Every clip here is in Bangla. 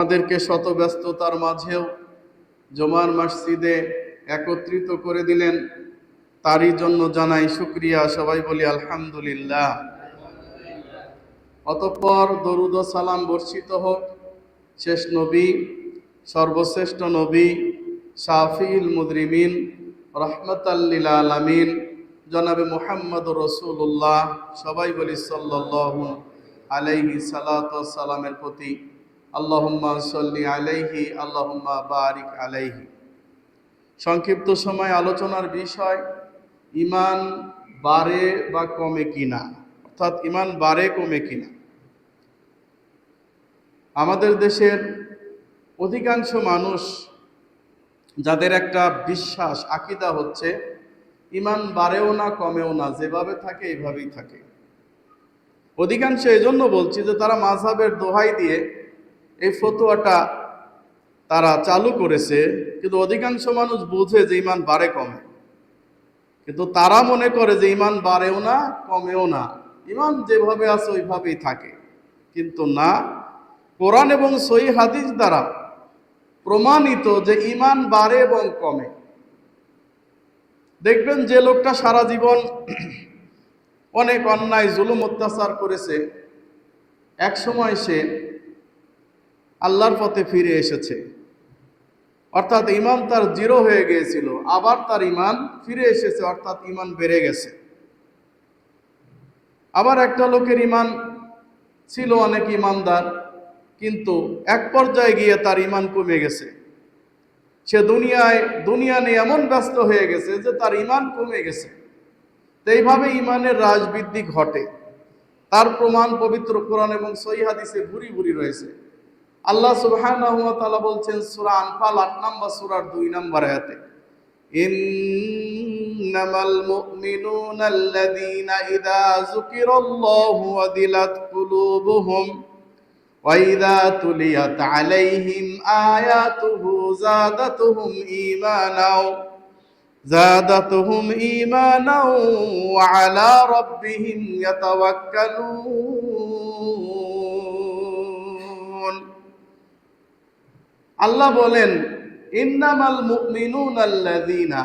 আমাদেরকে শত ব্যস্ততার মাঝেও জুমার মসজিদে একত্রিত করে দিলেন, তারই জন্য জানাই শুকরিয়া। সবাই বলি আলহামদুলিল্লাহ। অতঃপর দরুদ ও সালাম বর্ষিত হোক শেষ নবী, সর্বশ্রেষ্ঠ নবী, শাফিউল মুজরিমিন, রাহমাতাল লিল আলামিন জনাবে মুহাম্মদ রাসূলুল্লাহ, সবাই বলি সাল্লাল্লাহু আলাইহি সাল্লাতু ওয়াস সালামের প্রতি আল্লাহুম্মা সাল্লি আলাইহি আল্লাহুম্মা বারিক আলাইহি। সংক্ষিপ্ত সময় আলোচনার বিষয় ঈমান বাড়ে বা কমে কিনা, অর্থাৎ ঈমান বাড়ে কমে কিনা। আমাদের দেশের অধিকাংশ মানুষ যাদের একটা বিশ্বাস আকীদা হচ্ছে ঈমান বাড়েও না কমেও না, যেভাবে থাকে এইভাবেই থাকে। অধিকাংশ এজন্য বলছি যে তারা মাযহাবের দোহাই দিয়ে এই ফতোয়াটা তারা চালু করেছে, কিন্তু অধিকাংশ মানুষ বুঝে যে ঈমান বাড়ে কমে, কিন্তু তারা মনে করে যে ঈমান বাড়েও না কমেও না, ঈমান যেভাবে আছে ওইভাবেই থাকে। কিন্তু না, কোরআন এবং সহিহ হাদিস দ্বারা প্রমাণিত যে ঈমান বাড়ে এবং কমে। দেখবেন যে লোকটা সারা জীবন অনেক অন্যায় জুলুম অত্যাচার করেছে, এক সময় সে আল্লাহর পথে ফিরে এসেছে, অর্থাৎ ঈমান তার জিরো হয়ে গিয়েছিল, আবার তার ঈমান ফিরে এসেছে, অর্থাৎ ঈমান বেড়ে গেছে। আবার একটা লোকের ঈমান ছিল অনেক ঈমানদার, কিন্তু এক পর্যায়ে গিয়ে তার ঈমান কমে গেছে। সে দুনিয়া নিয়ে এমন ব্যস্ত হয়ে গেছে যে তার ঈমান কমে গেছে। তো এইভাবে ঈমানের হ্রাস বৃদ্ধি ঘটে, তার প্রমাণ পবিত্র কোরআন এবং সহিহ হাদিসে ভুরি ভুরি রয়েছে। আল্লাহ সুবহানাহু ওয়া তাআলা বলছেন সূরা আনফাল ৮ নম্বর সূরার ২ নম্বর আয়াতে, ইন্নামাল মুমিনুনা আল্লাযীনা ইযা যুকিরাল্লাহু ওয়াজিলাত কুলুবুহুম ওয়া ইযা তুলিয়াত আলাইহিম আয়াতুহু যাদাতুহুম ঈমানাও ওয়া আলা রাব্বিহিম ইয়াতাওয়াক্কালুন। আল্লাহ বলেন ইন্নামাল মুমিনুনা আল্লাযীনা,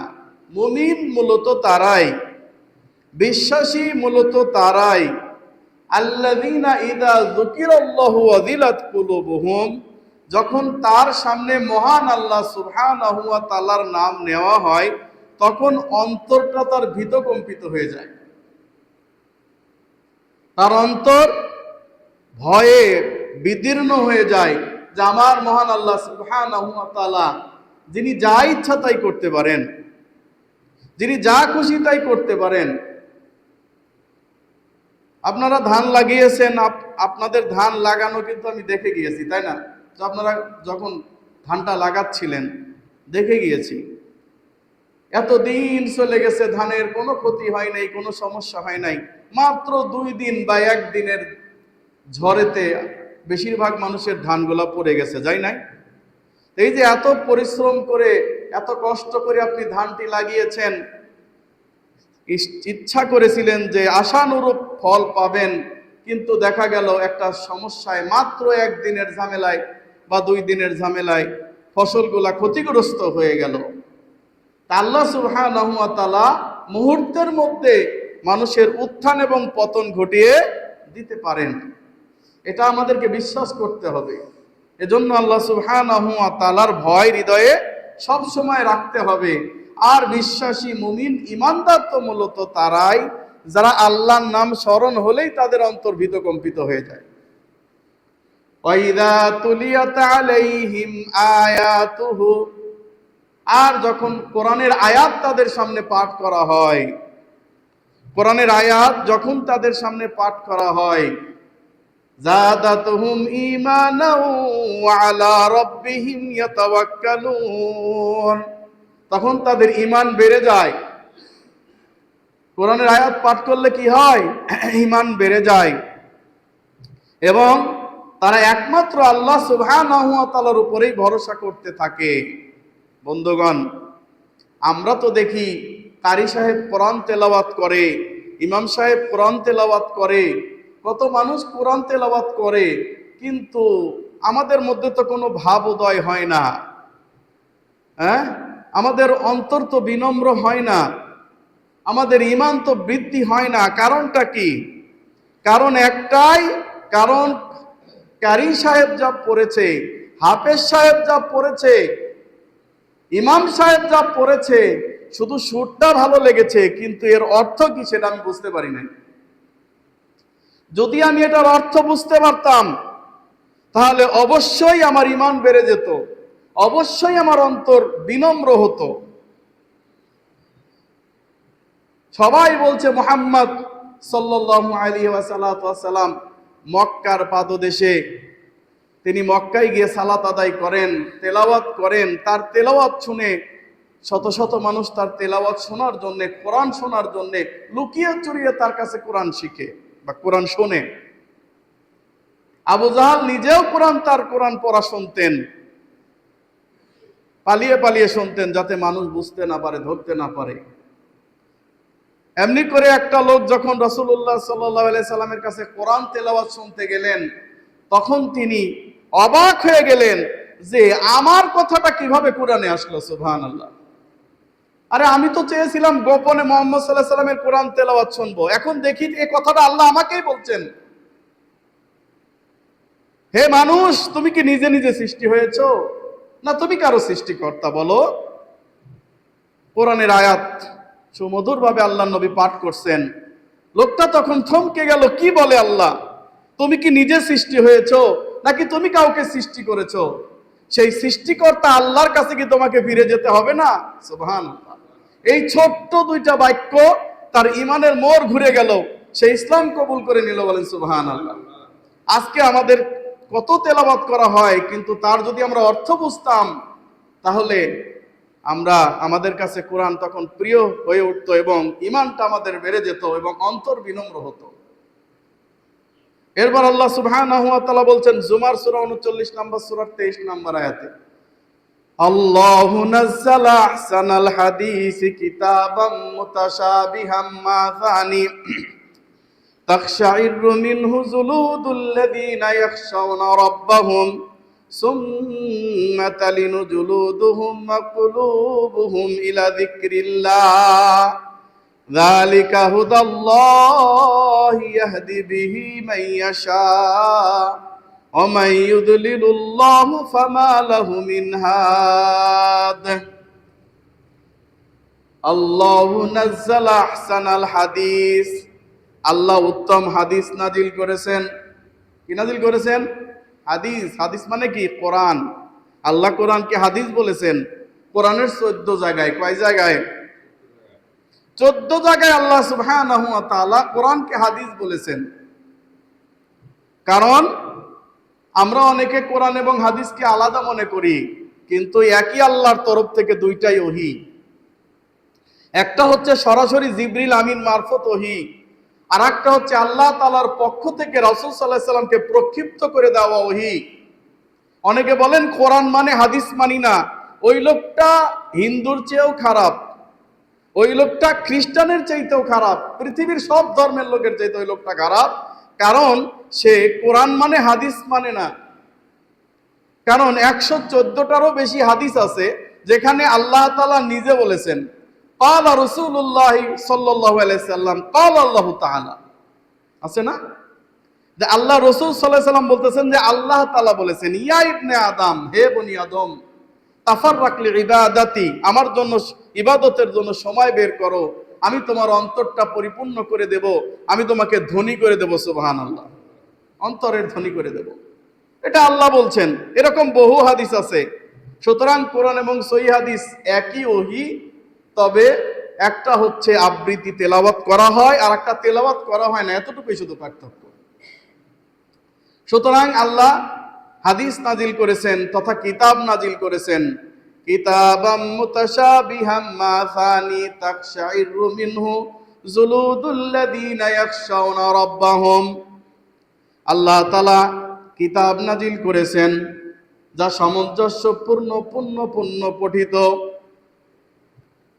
মুমিন মূলত তারাই, বিশ্বাসী মূলত তারাই, আল্লাযীনা ইযা যুকিরাল্লাহু ওয়াজিলাত কুলুবুহুম, যখন তার সামনে মহান আল্লাহ সুবহানাহু ওয়া তাআলার নাম নেওয়া হয় তখন অন্তরটা তার ভীতকম্পিত হয়ে যায়। তার অন্তর ভয়ে বিদীর্ণ হয়ে যায় যে আমার মহান আল্লাহ সুবহানাহু ওয়া তাআলা, যিনি যা ইচ্ছা তাই করতে পারেন, যিনি যা খুশি তাই করতে পারেন। আপনারা ধান লাগিয়েছেন, আপনাদের ধান লাগানো কিন্তু আমি দেখে গিয়েছি, তাই না? তো আপনারা যখন ধানটা লাগাচ্ছিলেন দেখে গিয়েছি, এতদিন চলে গেছে, ধানের কোনো ক্ষতি হয় নাই, কোনো সমস্যা হয় নাই। মাত্র 2 দিন বা 1 দিনের ঝড়েতে বেশিরভাগ মানুষের ধানগুলা পড়ে গেছে, যাই নাই? এই যে এত পরিশ্রম করে এত কষ্ট করে আপনি ধানটি লাগিয়েছেন, ইচ্ছা করেছিলেন যে আশানুরূপ ফল পাবেন, কিন্তু দেখা গেল একটা সমস্যায় মাত্র 1 দিনের ঝামেলায় বা 2 দিনের ঝামেলায় ফসলগুলা ক্ষতিগ্রস্ত হয়ে গেল। আল্লাহ সুবহানাহু ওয়া তাআলা মুহূর্তের মধ্যে মানুষের উত্থান এবং পতন ঘটিয়ে দিতে পারেন, এটা আমাদেরকে বিশ্বাস করতে হবে। এজন্য আল্লাহ সুবহানাহু ওয়া তাআলার ভয় হৃদয়ে সব সময় রাখতে হবে। আর বিশ্বাসী মুমিন ঈমানদার তো মূলত তারাই যারা আল্লাহর নাম স্মরণ হলেই তাদের অন্তর ভীতকম্পিত হয়ে যায়। ওয়া ইযা তুলিয়াত আলাইহিম আয়াতুহু, আর যখন কোরআনের আয়াত তাদের সামনে পাঠ করা হয়, কোরআনের আয়াত যখন তাদের সামনে পাঠ করা হয়, যাদাতুহুম ঈমানাও ওয়া আলা রাব্বিহিম ইয়াতাওয়াক্কালুন, তখন তাদের ঈমান বেড়ে যায়। কোরআনের আয়াত পাঠ করলে কি হয়? ঈমান বেড়ে যায় এবং তারা একমাত্র আল্লাহ সুবহানাহু ওয়া তাআলার উপরেই ভরসা করতে থাকে। বন্ধুগণ, আমরা তো দেখি কারি সাহেব কোরআন তেলাওয়াত করে, ইমাম সাহেব কোরআন তেলাওয়াত করে, কত মানুষ কোরআন তেলাওয়াত করে, কিন্তু আমাদের মধ্যে তো কোনো ভাব উদয় হয় না, হ্যাঁ, আমাদের অন্তর তো বিনম্র হয় না, আমাদের ঈমান তো বৃদ্ধি হয় না। কারণটা কি? কারণ একটাই, কারণ কারি সাহেব যা পড়েছে, হাফেজ সাহেব যা পড়েছে, ইমাম সাহেব যা পড়েছে, শুধু সুরটা ভালো লেগেছে, কিন্তু এর অর্থ কি সেটা আমি বুঝতে পারি নাই। যদি আমি এটার অর্থ বুঝতে পারতাম, তাহলে অবশ্যই আমার ঈমান বেড়ে যেত, অবশ্যই আমার অন্তর বিনম্র হতো। সবাই বলছে মুহাম্মদ সাল্লাল্লাহু আলাইহি ওয়াসাল্লাম মক্কার পাদদেশে, তিনি মক্কায় গিয়ে সালাত আদায় করেন, তেলাওয়াত করেন। তার তেলাওয়াত শুনে শত শত মানুষ তার তেলাওয়াত শোনার জন্য, কোরআন শোনার জন্য লুকিয়ে চুরিয়ে তার কাছে কোরআন শিখে বা কোরআন শোনে। আবু জাহাল নিজেও তার কোরআন পড়া শুনতেন, পালিয়ে পালিয়ে শুনতেন, যাতে মানুষ বুঝতে না পারে, ধরতে না পারে। এমনি করে একটা লোক যখন রাসূলুল্লাহ সাল্লাল্লাহু আলাইহি সাল্লামের কাছে কোরআন তেলাওয়াত শুনতে গেলেন, তখন তিনি অবাক হয়ে গেলেন যে আমার কথাটা কিভাবে কোরআনে আসলো। সুবহানাল্লাহ। আরে আমি তো চেয়েছিলাম গোপনে মুহাম্মদ সাল্লাল্লাহু আলাইহি সাল্লামের কোরআন তেলাওয়াত শুনবো, এখন দেখি এই কথাটা আল্লাহ আমাকেই বলছেন। হে মানুষ, তুমি কি নিজে নিজে সৃষ্টি হয়েছো, না তুমি কারো সৃষ্টিকর্তা? বলো। কোরআনের আয়াত সুমধুর ভাবে আল্লাহ নবী পাঠ করছেন। লোকটা তখন থমকে গেল, কি বলে আল্লাহ? তুমি কি নিজে সৃষ্টি হয়েছো, নাকি তুমি কাউকে সৃষ্টি করেছো? সেই সৃষ্টিকর্তা আল্লাহর কাছে কি তোমাকে ফিরে যেতে হবে না? সুবহানাল্লাহ। এই ছোট্ট দুইটা বাক্য তার ঈমানের মোড় ঘুরে গেল, সে ইসলাম কবুল করে নিল। বলেন সুবহানাল্লাহ। আজকে আমাদের কত তেলাওয়াত করা হয়, কিন্তু তার যদি আমরা অর্থ বুঝতাম, তাহলে আমাদের কাছে কোরআন তখন প্রিয় হয়ে উঠতো এবং ঈমানটা আমাদের বেড়ে যেত এবং অন্তর বিনম্র হতো। এরপর আল্লাহ সুবহানাহু ওয়া তাআলা বলছেন জুমার সূরা 39 নম্বর সূরার 23 নম্বর আয়াতে, আল্লাহু নাযালা আহসানাল হাদিসি কিতাবাম মুতাশাবিহাম মাসানি তাখশাইরু মিনহু জুলুদুল্লাযীনা ইয়াখশাউনা রাব্বাহুম সুম্মা তালিনু জুলুদুহুম ওয়া কুলুবুহুম ইলা যিকরিল্লাহ যালিকা হুদাল্লাহি ইয়াহদি বিহি মান ইয়াশা ওয়া মান ইউদ্লিলুল্লাহু ফামা লাহু মিন হাদ। আল্লাহু নাযালা আহসানাল হাদিস, আল্লাহ উত্তম হাদিস নাজিল করেছেন। কি নাজিল করেছেন? হাদিস। হাদিস মানে কি? কোরআন। আল্লাহ কোরআনকে হাদিস বলেছেন। কোরআনের 14 জায়গায়। কয় জায়গায়? 14 জায়গায় আল্লাহ সুবহানাহু ওয়া তাআলা কোরআনকে হাদিস বলেছেন। কারণ আমরা অনেকে কোরআন এবং হাদিসকে আলাদা মনে করি, কিন্তু একই আল্লাহর তরফ থেকে দুইটাই ওহী। একটা হচ্ছে সরাসরি জিবরিল আমিন মারফত ওহী, আর একটা হচ্ছে আল্লাহ তাআলার পক্ষ থেকে রাসূল সাল্লাল্লাহু আলাইহি সাল্লামকে প্রক্ষিপ্ত করে দেওয়া ওহী। অনেকে বলেন কোরআন মানে হাদিস মানি না, ওই লোকটা হিন্দুর চেয়েও খারাপ, ওই লোকটা খ্রিস্টানের চাইতেও খারাপ, পৃথিবীর সব ধর্মের লোকের চাইতে ওই লোকটা খারাপ, কারণ সে কোরআন মানে হাদিস মানে না। কারণ 114টারও বেশি হাদিস আছে যেখানে আল্লাহ তাআলা নিজে বলেছেন, ক্বালা রাসূলুল্লাহ সাল্লাল্লাহু আলাইহি সাল্লাম, ক্বালা আল্লাহু তাআলা। আছে না, যে আল্লাহ রাসূল সাল্লাল্লাহু আলাইহি সাল্লাম বলতেছেন যে আল্লাহ তাআলা বলেছেন, ইয়া ইবনে আদম, হে বনি আদম, তাফাররাক লিইবাদাতি, আমার জন্য ইবাদতের জন্য সময় বের করো, আমি তোমার অন্তরটা পরিপূর্ণ করে দেব, আমি তোমাকে ধনী করে দেব। সুবহানাল্লাহ। অন্তরের ধনী করে দেব, এটা আল্লাহ বলছেন। এরকম বহু হাদিস আছে। সুতরাং কোরআন এবং সহিহ হাদিস একই ওহী, তবে একটা হচ্ছে আবৃত্তি তেলাওয়াত করা হয়, আর একটা তেলাওয়াত করা হয় না, এতটুকুই শুধু পার্থক্য। সুতরাং আল্লাহ হাদিস নাজিল করেছেন তথা কিতাব নাজিল করেছেন। কিতাবাম মুতাশাবিহাম মাসানি তাকশাইরু মিনহু জুলুদুল্লাযীনা ইয়াখশাউনা রাব্বাহুম। আল্লাহ তাআলা কিতাব নাজিল করেছেন যা সামঞ্জস্যপূর্ণ পূর্ণ পঠিত।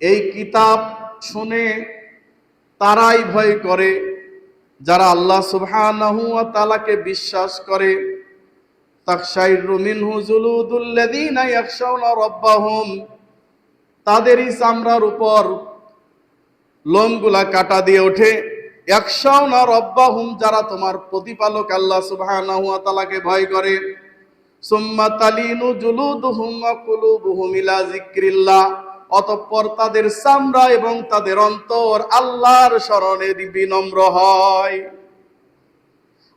এই কিতাব শুনে তারাই ভয় করে যারা আল্লাহ সুবহানাহু ওয়া তাআলাকে বিশ্বাস করে। তাকশাইরু মিনহু জুলুদুল লাযিনা ইয়াখশাউনা রাব্বাহুম, তাদেরই চামড়ার উপর লোমগুলা কাটা দিয়ে ওঠে। ইয়াখশাউনা রাব্বাহুম, যারা তোমার প্রতিপালক আল্লাহ সুবহানাহু ওয়া তাআলাকে ভয় করে। সুম্মা তালিনু জুলুদুহুম ওয়া কুলুবুহুম ইলা যিকরিল্লাহ, অতঃপর তাদের চামড়া এবং তাদের অন্তর আল্লাহর স্মরণে বিনম্র হয়।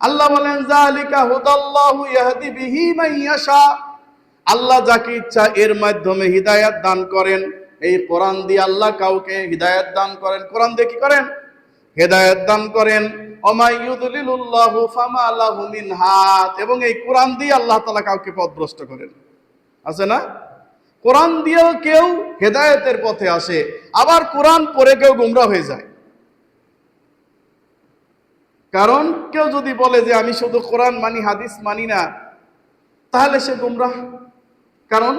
আল্লাহ বলেন যালিকা হুদাল্লাহু ইয়াহদি বিহি মান ইয়াশা, আল্লাহ যাকে ইচ্ছা এর মাধ্যমে হিদায়াত দান করেন। এই কোরআন দিয়ে আল্লাহ কাউকে হিদায়াত দান করেন। কোরআন দিয়ে কি করেন? হিদায়াত দান করেন। ওমা ইউদলিলুল্লাহু ফামা লাহু মিন হাদ, এবং এই কোরআন দিয়ে আল্লাহ তাআলা কাউকে পথভ্রষ্ট করেন। আছে না? কোরআন দিয়েও কেউ হেদায়েতের পথে আসে, আবার কোরআন পড়ে কেউ গোমরা হয়ে যায়। কারণ কেউ যদি বলে যে আমি শুধু কোরআন মানি, হাদিস মানি না, তাহলে সে গোমরাহ। কারণ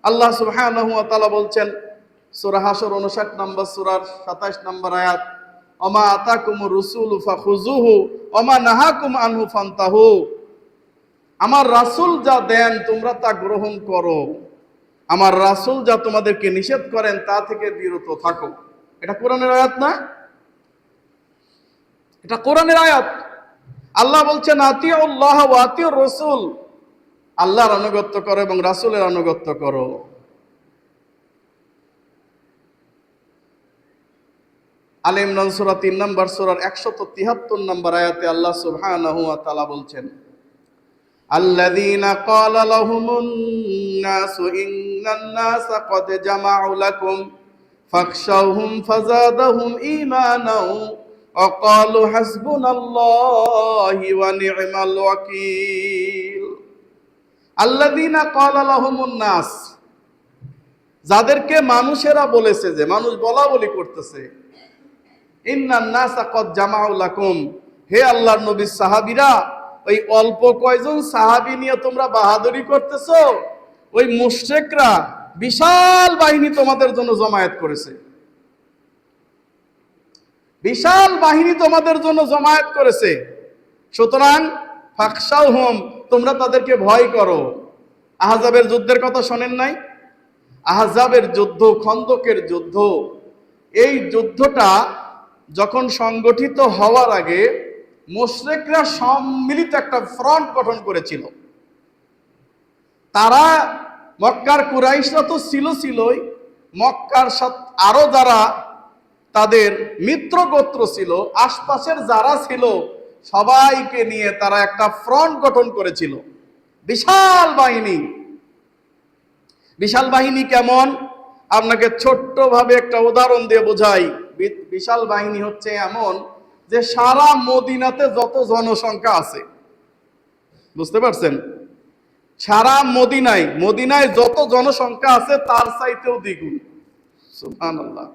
আল্লাহ সুবহানাহু ওয়া তাআলা বলছেন সূরা হাশর 59 নম্বর সূরার 27 নম্বর আয়াত, ওমা আতাকুমুর রাসূলু ফাখুযুহু ওমা নাহাকুম আনহু ফান্তাহু, আমার রাসূল যা দেন তোমরা তা গ্রহণ করো, আমার রাসূল যা তোমাদেরকে নিষেধ করেন তা থেকে বিরত থাকো। এটা কোরআনের আয়াত না? এটা কোরআনের আয়াত। আল্লাহ বলছেন আতিউল্লাহ ওয়া আতিউর রাসূল, আল্লাহর আনুগত্য করো এবং রাসূলের আনুগত্য করো। আলে ইমরান সূরা 3 নম্বর সূরার 173 নম্বর আয়াতে আল্লাহ সুবহানাহু ওয়া তাআলা বলছেন আল্লাযীনা ক্বালা লাহুমুন নাসু ইন্নান নাসা ক্বাদ জামাউ লাকুম ফাখশাউহুম ফাযাদাহুম ঈমানাও ওয়া ক্বালু হাসবুনাল্লাহি ওয়া নি'মাল ওয়াকিল। আল্লাযীনা ক্বালা লাহুমুন নাস, যাদেরকে মানুষেরা বলেছে, যে মানুষ বলা বলি করতেছে, ইন্নান নাসা ক্বাদ জামাউ লাকুম, হে আল্লাহর নবী সাহাবীরা, ওই অল্প কয়জন সাহাবী নিয়ে তোমরা বাহাদুরি করতেছো, ওই মুশরিকরা বিশাল বাহিনী তোমাদের জন্য জমায়েত করেছে, বিশাল বাহিনী তোমাদের জন্য জমায়েত করেছে। সুতরাং ফাখশাউহুম, তোমরা তাদেরকে ভয় করো। আহজাবের যুদ্ধের কথা শোনেন নাই? আহজাবের যুদ্ধ, খন্দকের যুদ্ধ, এই যুদ্ধটা যখন সংগঠিত হওয়ার আগে মুশরিকরা সম্মিলিত একটা ফ্রন্ট গঠন করেছিল। তারা, মক্কার কুরাইশরা তো ছিলই, মক্কার সাথে আরো যারা তাদের মিত্র গোত্র ছিল, আশপাশের যারা ছিল, সবাইকে নিয়ে তারা একটা ফ্রন্ট গঠন করেছিল। বিশাল বাহিনী। বিশাল বাহিনী কেমন? আপনাকে ছোট্টভাবে একটা উদাহরণ দিয়ে বোঝাই। বিশাল বাহিনী হচ্ছে এমন যে সারা মদিনাতে যত জনসংখ্যা আছে, বুঝতে পারছেন? সারা মদিনায় যত জনসংখ্যা আছে তার চাইতেও দ্বিগুণ। সুবহানাল্লাহ।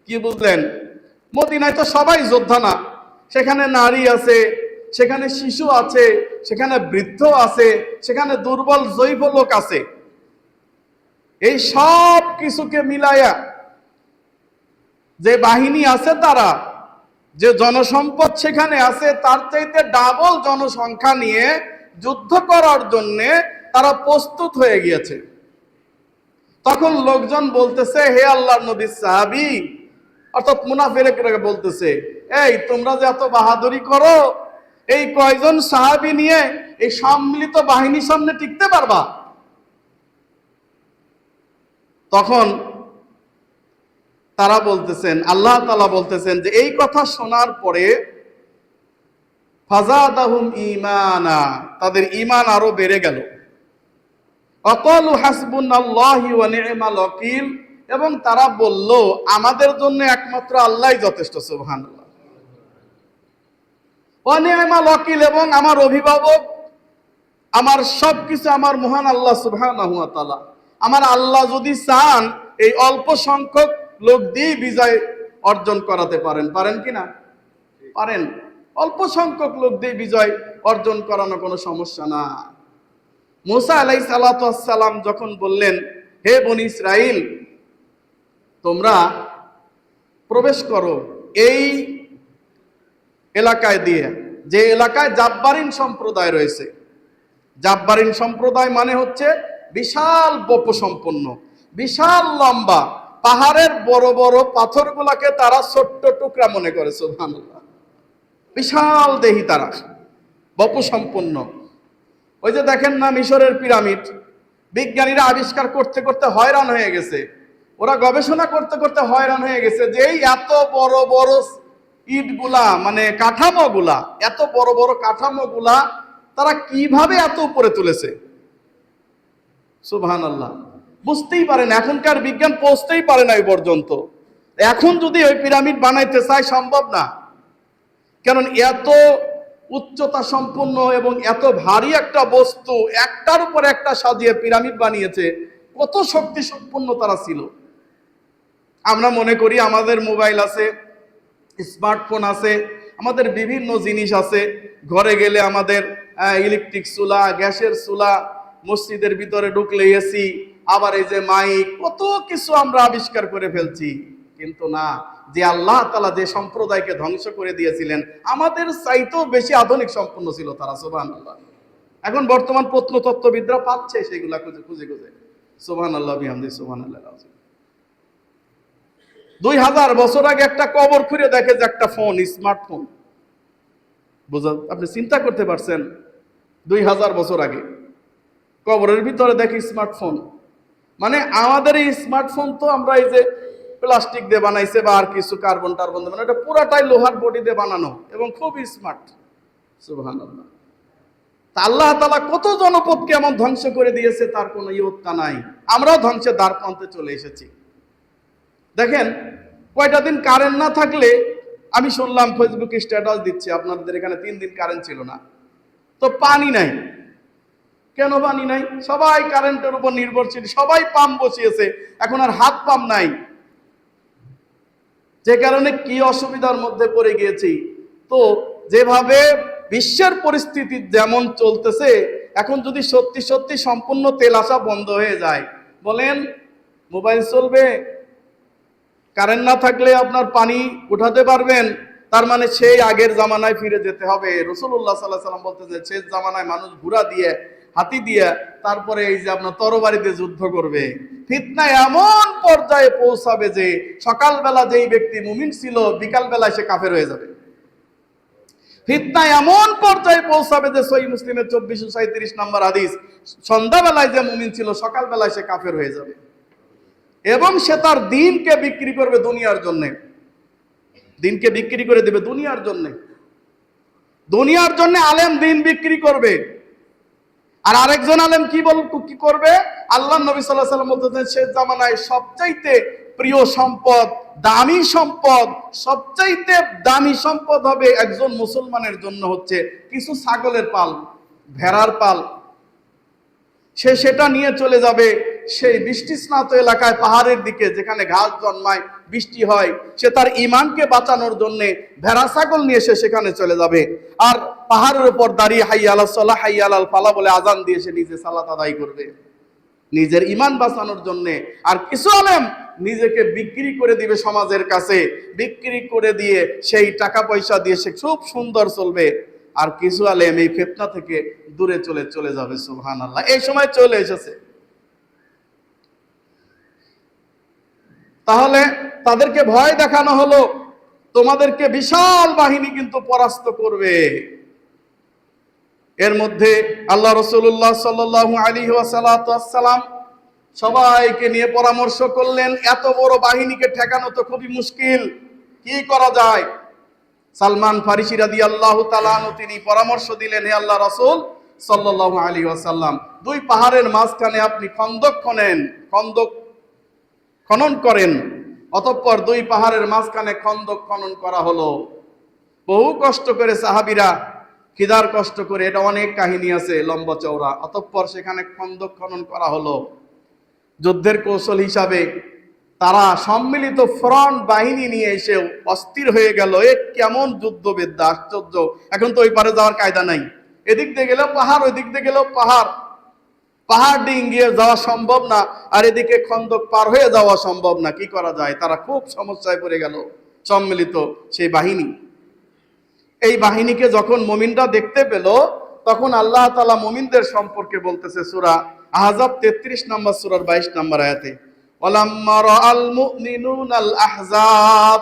কি বুঝলেন? মদিনায় তো সবাই যোদ্ধা না, সেখানে নারী আছে, সেখানে শিশু আছে, সেখানে বৃদ্ধ আছে, সেখানে দুর্বল জৈব লোক আছে। এই সব কিছুকে মিলায়া যে বাহিনী আছে, তারা যে জনসম্পদ সেখানে আছে, তার চাইতে ডাবল জনসংখ্যা নিয়ে যুদ্ধ করার জন্য তারা প্রস্তুত হয়ে গিয়েছে। তখন লোকজন বলতেছে, হে আল্লাহর নবী সাহাবী, অর্থাৎ মুনাফিকরা বলতেছে, এই তোমরা যে এত বাহাদুরি করো, এই কয়জন সাহাবী নিয়ে এই সম্মিলিত বাহিনীর সামনে টিকতে পারবা? তখন তারা বলতেছেন, আল্লাহ তাআলা বলতেছেন যে এই কথা শোনার পরে ফাযাদাহুম ঈমানা, তাদের ঈমান আরো বেড়ে গেল। ওয়াকালু হাসবুনাল্লাহি ওয়া নি'মাল ওয়াকিল, এবং তারা বলল আমাদের জন্য একমাত্র আল্লাহই যথেষ্ট। সুবহানাল্লাহ। ওয়া নি'মাল ওয়াকিল, এবং আমার অভিভাবক, আমার সবকিছু আমার মহান আল্লাহ সুবহানাহু ওয়া তাআলা। আমার আল্লাহ যদি চান এই অল্প সংখ্যক লোক দিয়ে বিজয় অর্জন করাতে পারেন। পারেন কিনা? পারেন। অল্প সংখ্যক লোক দিয়ে বিজয় অর্জন করানো কোনো সমস্যা না। মুসা আলাইহিস সালাতু ওয়াস সালাম যখন বললেন, হে বনি ইসরাইল, তোমরা প্রবেশ করো এই এলাকায় দিয়ে, যে এলাকায় জাব্বারিন সম্প্রদায় রয়েছে, জাব্বারিন সম্প্রদায় মানে হচ্ছে বিশাল বপসম্পন্ন, বিশাল লম্বা, পাহাড়ের বড় বড় পাথরগুলাকে তারা ছোট্ট টুকরা মনে করে। সুবহানাল্লাহ, বিশাল দেহি তারা, বপসম্পন্ন। ওই যে দেখেন না মিশরের পিরামিড, বিজ্ঞানীরা আবিষ্কার করতে করতে হয়রান হয়ে গেছে, ওরা গবেষণা করতে করতে হয়রান হয়ে গেছে যে এই এত বড় বড় ইটগুলা, মানে কাঠামোগুলা, এত বড় বড় কাঠামোগুলা তারা কিভাবে এত উপরে তুলেছে। সুবহানাল্লাহ, বুঝতেই পারে না, এখনকার বিজ্ঞান পৌঁছতেই পারে না এই পর্যন্ত। এখন যদি ওই পিরামিড বানাইতে চায় সম্ভব না, কারণ এত উচ্চতা সম্পন্ন এবং এত ভারী একটা বস্তু একটার উপর একটা সাজিয়ে পিরামিড বানিয়েছে, কত শক্তি সম্পন্ন তারা ছিল। আমরা মনে করি আমাদের মোবাইল আছে, স্মার্টফোন আছে, আমাদের বিভিন্ন জিনিস আছে, ঘরে গেলে আমাদের ইলেকট্রিক চুলা, গ্যাসের চুলা, মসজিদের ভিতরে ঢুকলে এসি, আবার এই যে মাইক, কত কিছু আমরা আবিষ্কার করে ফেলছি। কিন্তু না, যে আল্লাহ তাআলা যে সম্প্রদায়কে ধ্বংস করে দিয়েছিলেন আমাদের চাইতেও বেশি আধুনিক সম্পন্ন ছিল তারা। সুবহানাল্লাহ, এখন বর্তমান প্রত্নতত্ত্ববিদরা পাচ্ছে সেগুলা খুঁজে খুঁজে খুঁজে। সুবহানাল্লাহ বিহামদিহি, সুবহানাল্লাহ। 2000 বছর আগে একটা কবর খুঁড়ে দেখে যে একটা ফোন, স্মার্টফোন। বুঝা, আপনি চিন্তা করতে পারছেন? 2000 বছর আগে কবরের ভিতরে দেখি স্মার্টফোন। মানে আমাদের এই স্মার্টফোন তো আমরা এই যে প্লাস্টিক দিয়ে বানাইছে বা আর কিছু কার্বন টার্বন দিয়ে, মানে এটা পুরাটাই লোহার বডি দিয়ে বানানো এবং খুব স্মার্ট। সুবহানাল্লাহ, তা আল্লাহ তাআলা কত জনপদকে এমন ধ্বংস করে দিয়েছে তার কোনো ইয়ত্তা নাই। আমরাও ধ্বংসের দ্বার প্রান্তে চলে এসেছি। দেখেন, কয়টা দিন কারেন্ট না থাকলে, আমি শুনলাম ফেসবুকে স্ট্যাটাস দিচ্ছে আপনাদের এখানে 3 দিন কারেন্ট ছিল না, তো পানি নাই। কেন পানি নাই? সবাই কারেন্টের উপর নির্ভরশীল, সবাই পাম্প বসিয়েছে, এখন আর হাত পাম্প নাই, যে কারণে কি অসুবিধার মধ্যে পড়ে গিয়েছি। তো যেভাবে বিশ্বের পরিস্থিতি যেমন চলতেছে, এখন যদি সত্যি সত্যি সম্পূর্ণ তেল আসা বন্ধ হয়ে যায়, বলেন মোবাইল চলবে? কারেন্ট না থাকলে আপনার পানি উঠাতে পারবেন? তার মানে সেই আগের জামানায় ফিরে যেতে হবে। রাসূলুল্লাহ সাল্লাল্লাহু আলাইহি ওয়াসাল্লাম বলতেন যে শেষ জামানায় মানুষ ঘোড়া দিয়ে, হাতি দিয়ে, তারপরে এই যে আপনার তরবারিতে যুদ্ধ করবে। ফিতনা এমন পর্যায়ে পৌঁছাবে যে সকালবেলা যেই ব্যক্তি মুমিন ছিল, বিকালবেলায় সে কাফের হয়ে যাবে। ফিতনা এমন পর্যায়ে পৌঁছাবে যে সহিহ মুসলিমের 2437 নম্বর হাদিস, সন্ধ্যাবেলায় যে মুমিন ছিল সকালবেলায় সে কাফের হয়ে যাবে এবং সে তার দিনকে বিক্রি করবে দুনিয়ার জন্য। দিনকে বিক্রি করে দেবে দুনিয়ার জন্য। দুনিয়ার জন্য আলেম দিন বিক্রি করবে। আর আরেকজন আলেম কি করবে? আল্লাহ নবী সাল্লাল্লাহু আলাইহি ওয়াসাল্লাম বলতেছেন শেষ জামানায় সবচাইতে প্রিয় সম্পদ, দামি সম্পদ, সবচাইতে দামি সম্পদ হবে একজন মুসলমানের জন্য হচ্ছে কিছু ছাগলের পাল, ভেড়ার পাল। সে সেটা নিয়ে চলে যাবে সেই বৃষ্টিস্নাত এলাকায়, পাহাড়ের দিকে যেখানে ঘাস জন্মায়, বৃষ্টি হয়। সে তার ঈমানকে বাঁচানোর জন্য ভেড়া ছাগল নিয়ে সে সেখানে চলে যাবে, আর পাহাড়ের উপর দাঁড়িয়ে হাইয়া আলাস সালাহ, হাইয়া আলাল ফালাহ বলে আজান দিয়ে সে নিজে সালাত আদায় করবে নিজের ঈমান বাঁচানোর জন্য। আর কিছু আলেম নিজেকে বিক্রি করে দিবে সমাজের কাছে, বিক্রি করে দিয়ে সেই টাকা পয়সা দিয়ে সে খুব সুন্দর চলবে। আর কিছু আলেম এই ফিতনা থেকে দূরে চলে যাবে। সুবহানাল্লাহ, এই সময় চলে এসেছে। তাহলে তাদেরকে ভয় দেখানো হলো, তোমাদেরকে বিশাল বাহিনী কিন্তু পরাস্ত করবে। এর মধ্যে আল্লাহ রাসূলুল্লাহ সাল্লাল্লাহু আলাইহি ওয়াসাল্লাম সবাইকে নিয়ে পরামর্শ করলেন, এত বড় বাহিনীকে ঠেকানো তো খুবই মুশকিল, কি করা যায়? সালমান ফারিসি রাদিয়াল্লাহু তাআলা আনহু তিনি পরামর্শ দিলেন, হে আল্লাহ রাসূল সাল্লাল্লাহু আলাইহি ওয়াসাল্লাম, 2 পাহাড়ের মাঝখানে আপনি খন্দক খনন করেন। অতঃপর 2 পাহাড়ের মাঝখানে খন্দক খনন করা হলো। বহু কষ্ট করে সাহাবীরা, খিদার কষ্ট করে, এটা অনেক কাহিনী আছে লম্বা চওড়া। অতঃপর সেখানে খন্দক খনন করা হলো। যুদ্ধের কৌশল হিসাবে তারা সম্মিলিত ফ্রন্ট বাহিনী নিয়ে এসে অস্থির হয়ে গেল। এ কেমন যুদ্ধবিদ্যা, আশ্চর্য! এখন তো ওই পারে যাওয়ার কায়দা নাই, এদিক দিয়ে গেলেও পাহাড়, ওই দিক দিয়ে গেলেও পাহাড়, পাহাড় ডিঙ্গিয়ে যাওয়া সম্ভব না, আর এদিকে খন্দক পার হয়ে যাওয়া সম্ভব না। কি করা যায়? তারা খুব সমস্যায় পড়ে গেল সম্মিলিত সেই বাহিনী। এই বাহিনীকে যখন মুমিনরা দেখতে পেল, তখন আল্লাহ তাআলা মুমিনদের সম্পর্কে বলতেছে সূরা আহজাব 33 নম্বর সূরার 22 নম্বর আয়াতে, ওয়ালাম্মা রাআল মুমিনুনাল আহজাব,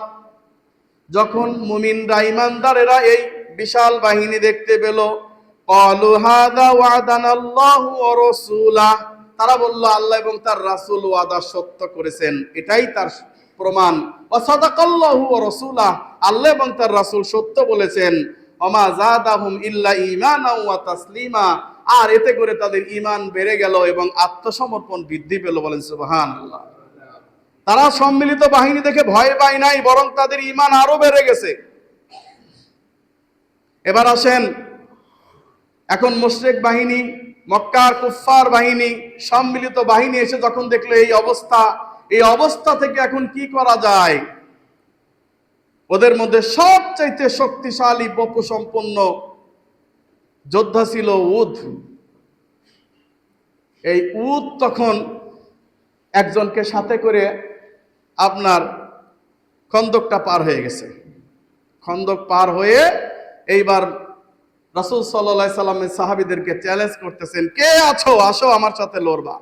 যখন মুমিনরা ঈমানদারেরা এই বিশাল বাহিনী দেখতে পেল, ক্বালু হাযা ওয়াদানাল্লাহু ওয়া রাসূলুহু, তারা বলল আল্লাহ এবং তার রাসূল ওয়াদা সত্য করেছেন, এটাই তার প্রমাণ। ওয়া সাদাকাল্লাহু ওয়া রাসূলুহু, আল্লাহ এবং তার রাসূল সত্য বলেছেন। ওমা যাদাহুম ইল্লা ঈমানাও ওয়া তাসলিমা, আর এতে করে তাদের ঈমান বেড়ে গেল এবং আত্মসমর্পণ বৃদ্ধি পেল। বলেন সুবহানাল্লাহ। তারা সম্মিলিত বাহিনী দেখে ভয় পায় নাই, বরং তাদের ঈমান আরো বেড়ে গেছে। এবার আসেন, এখন মুশরিক বাহিনী, মক্কার কুফফার বাহিনী, সম্মিলিত বাহিনী এসে যখন দেখলো এই অবস্থা, এই অবস্থা থেকে এখন কি করা যায়? ওদের মধ্যে সবচাইতে শক্তিশালী বপু সম্পন্ন যোদ্ধা ছিল উদ। এই উদ তখন একজনকে সাথে করে আপনার খন্দকটা পার হয়ে গেছে। খন্দক পার হয়ে এইবার রাসূল সাল্লাল্লাহু আলাইহি সাল্লামের সাহাবীদেরকে চ্যালেঞ্জ করতেছেন, কে আছো, আসো আমার সাথে লড়বা।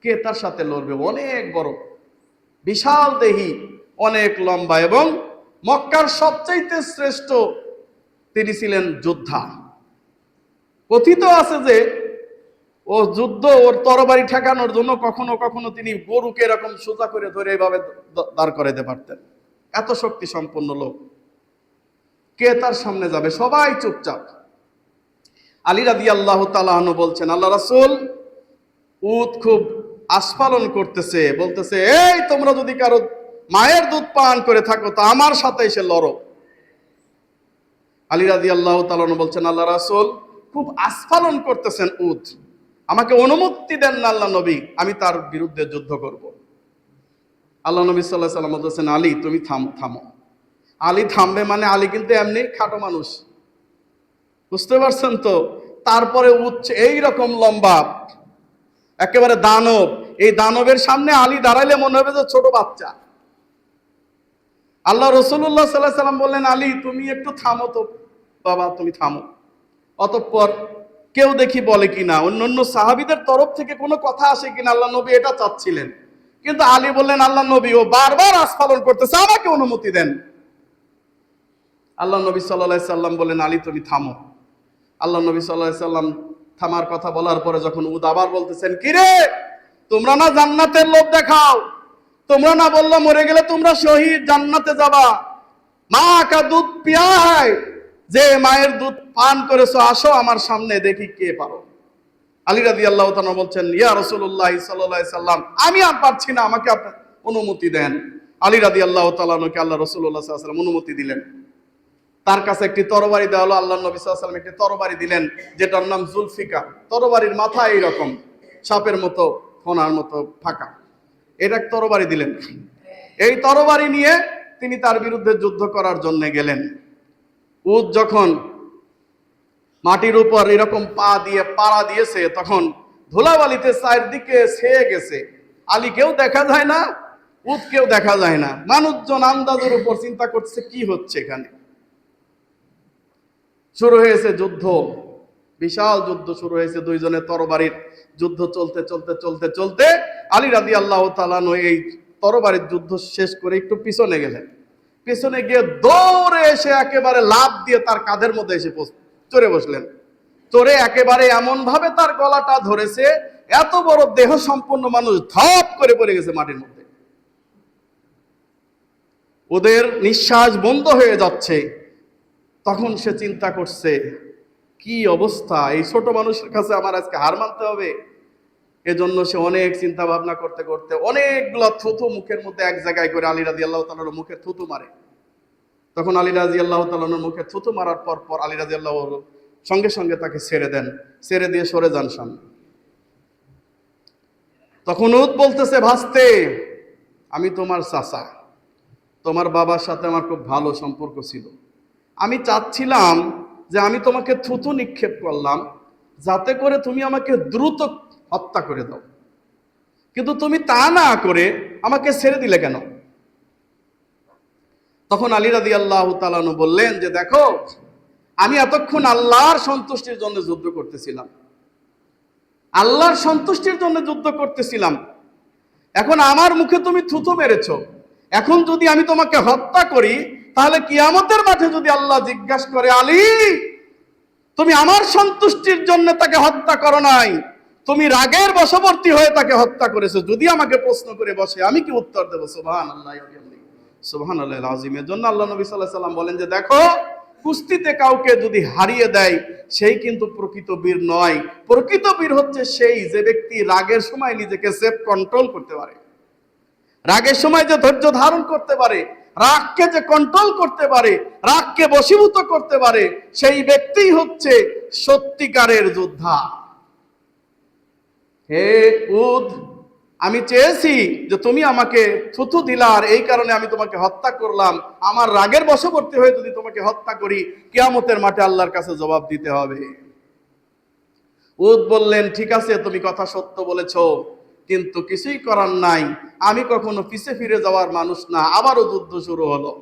কে তার সাথে লড়বে? অনেক বড়, বিশাল দেহী, অনেক লম্বা এবং মক্কার সবচাইতে শ্রেষ্ঠ তিনি ছিলেন যোদ্ধা। কথিত আছে যে ও যুদ্ধ, ওর তরবারি ঠেকানোর জন্য কখনো কখনো তিনি গরুকে এরকম সোজা করে ধরে এইভাবে দাঁড় করাইতে পারতেন। এত শক্তি সম্পন্ন লোক। কে তার সামনে যাবে? সবাই চুপচাপ। আলী রাদিয়াল্লাহু তাআলা আনহু বলছেন, আল্লাহ রাসূল, উট খুব আস্ফালন করতেছে, বলতেছে, এই তোমরা যদি কারো মায়ের দুধ পান করে থাকো তা আমার সাথে এসে লড়ো। আলী রাদিয়াল্লাহু তাআলা আনহু বলছেন, আল্লাহ রাসূল, খুব আস্ফালন করতেছেন উট, আমাকে অনুমতি দেন না আল্লাহ নবী, আমি তার বিরুদ্ধে যুদ্ধ করব। আল্লাহ নবী সাল্লাল্লাহু আলাইহি ওয়াসাল্লাম বলছেন, আলী তুমি থামো। আলী থামবে মানে আলী কিন্তু এমনি খাটো মানুষ, বুঝতে পারছেন তো? তারপরে উঠছে এইরকম লম্বা, একেবারে দানব। এই দানবের সামনে আলী দাঁড়াইলে মনে হবে যে ছোট বাচ্চা। আল্লাহ রাসূলুল্লাহ সাল্লাল্লাহু আলাইহি ওয়াসাল্লাম বললেন, আলী তুমি একটু থামো তো বাবা, তুমি থামো। অতঃপর কেউ দেখি বলে কিনা, অন্যান্য সাহাবীদের তরফ থেকে কোনো কথা আসে কিনা, আল্লাহ নবী এটা চাচ্ছিলেন। কিন্তু আলী বললেন, আল্লাহ নবী, ও বারবার আস্ফালন করতেছে, আমাকে অনুমতি দেন। আল্লাহ নবী সাল্লাল্লাহু আলাইহি সাল্লাম বললেন, আলী তুমি থামো। আল্লাহ নবী সাল্লাল্লাহু আলাইহি সাল্লাম থামার কথা বলার পরে যখন উদ আবার বলতেছেন, কিরে তোমরা না জান্নাতের লোভ দেখাও, তোমরা না বললো মরে গেলে তোমরা শহীদ জান্নাতে যাবা, মা কা দুধ পিয়া হয়, যে মায়ের দুধ পান করেছো, আসো আমার সামনে দেখি কে পারো। আলী রাদিয়াল্লাহু তাআলা বলছেন, ইয়া রাসূলুল্লাহ সাল্লাল্লাহু আলাইহি সাল্লাম, আমি আর পারছি না, আমাকে আপনি অনুমতি দেন। আলী রাদিয়াল্লাহু তাআলা কে আল্লাহ রাসূলুল্লাহ সাল্লাল্লাহু আলাইহি ওয়াসাল্লাম অনুমতি দিলেন। তার কাছে একটি তরবারি দেওয়া হলো। আল্লাহ নবী সাল্লাল্লাহু আলাইহি ওয়াসাল্লাম একটি তরবারি দিলেন, যেটার নাম জুলফিকার। তরবারির মাথা এইরকম সাপের মতো, ফোনার মতো ফাঁকা, এটা তরবারি দিলেন। এই তরবারি নিয়ে তিনি তার বিরুদ্ধে যুদ্ধ করার জন্য গেলেন। উদ যখন মাটির উপর এরকম পা দিয়ে পাড়া দিয়েছে, তখন ধুলাবালিতে চারদিকে ছেয়ে গেছে। আলীকেও দেখা যায় না, উদকেও দেখা যায় না। মানুষজন আন্দাজের উপর চিন্তা করছে কি হচ্ছে এখানে। শুরু হয়েছে যুদ্ধ, বিশাল যুদ্ধ শুরু হয়েছে। দুইজনের তরবারির যুদ্ধ চলতে চলতে চলতে চলতে আলী রাদিয়াল্লাহু তাআলা এই তরবারির যুদ্ধ শেষ করে একটু পিছনে গেলেন। পিছনে গিয়ে দৌড়ে এসে একেবারে লাফ দিয়ে তার কাঁধের মধ্যে এসে চড়ে বসলেন। চড়ে একেবারে এমন ভাবে তার গলাটা ধরেছে, এত বড় দেহ সম্পন্ন মানুষ ধপ করে পড়ে গেছে মাটির মধ্যে। ওদের নিঃশ্বাস বন্ধ হয়ে যাচ্ছে। তখন সে চিন্তা করছে, কি অবস্থা, এই ছোট মানুষের কাছে আমার আজকে হার মানতে হবে। এজন্য সে অনেক চিন্তা ভাবনা করতে করতে অনেকগুলো থুতু মুখের মধ্যে এক জায়গায় করে আলী রাদিয়াল্লাহু তাআলার মুখে থুতু মারে। তখন আলী রাদিয়াল্লাহু তাআলার মুখে থুতু মারার পর আলী রাদিয়াল্লাহু সঙ্গে সঙ্গে তাকে ছেড়ে দেন, ছেড়ে দিয়ে সরে যান সামনে। তখন উদ বলতেছে, ভাস্তে, আমি তোমার চাচা, তোমার বাবার সাথে আমার খুব ভালো সম্পর্ক ছিল। আমি চাচ্ছিলাম যে আমি তোমাকে থুতু নিক্ষেপ করলাম যাতে করে তুমি আমাকে দ্রুত হত্যা করে দাও, কিন্তু তুমি তা না করে আমাকে ছেড়ে দিলে কেন? তখন আলী রাদিয়াল্লাহু তাআলা বললেন যে, দেখো, আমি এতক্ষণ আল্লাহর সন্তুষ্টির জন্য যুদ্ধ করতেছিলাম, আল্লাহর সন্তুষ্টির জন্য যুদ্ধ করতেছিলাম। এখন আমার মুখে তুমি থুথু মেরেছো। এখন যদি আমি তোমাকে হত্যা করি, তাহলে কিয়ামতের মাঠে যদি আল্লাহ জিজ্ঞাসা করে, আলী তুমি আমার সন্তুষ্টির জন্য তাকে হত্যা করো নাই, তুমি রাগের বশবর্তী হয়ে তাকে হত্যা করেছো, যদি আমাকে প্রশ্ন করে বসে, আমি কি উত্তর দেবো? সুবহানাল্লাহ, সুবহানাল্লাহিল আযীম। এর জন্য আল্লাহ নবী সাল্লাল্লাহু আলাইহি ওয়াসাল্লাম বলেন যে দেখো, কুস্তিতে কাউকে যদি হারিয়ে দেয়, সেই কিন্তু প্রকৃত বীর নয়। প্রকৃত বীর হচ্ছে সেই যে ব্যক্তি রাগের সময় নিজেকে সেলফ কন্ট্রোল করতে পারে, রাগের সময় যে ধৈর্য ধারণ করতে পারে, রাগকে যে কন্ট্রোল করতে পারে, রাগকে বশীভূত করতে পারে, সেই ব্যক্তিই হচ্ছে সত্যিকারের যোদ্ধা। হে উদ, আমি চেয়েছি যে তুমি আমাকে থুথু দিলা, আর এই কারণে আমি তোমাকে হত্যা করলাম। আমার রাগের বশবর্তী হয়ে যদি তোমাকে হত্যা করি, কিয়ামতের মাঠে আল্লাহর কাছে জবাব দিতে হবে। উদ বললেন, ঠিক আছে, তুমি কথা সত্য বলেছো, কিন্তু কিছুই করার নাই, আমি কখনো পিছে ফিরে যাওয়ার মানুষ না। আবারও যুদ্ধ শুরু হলো,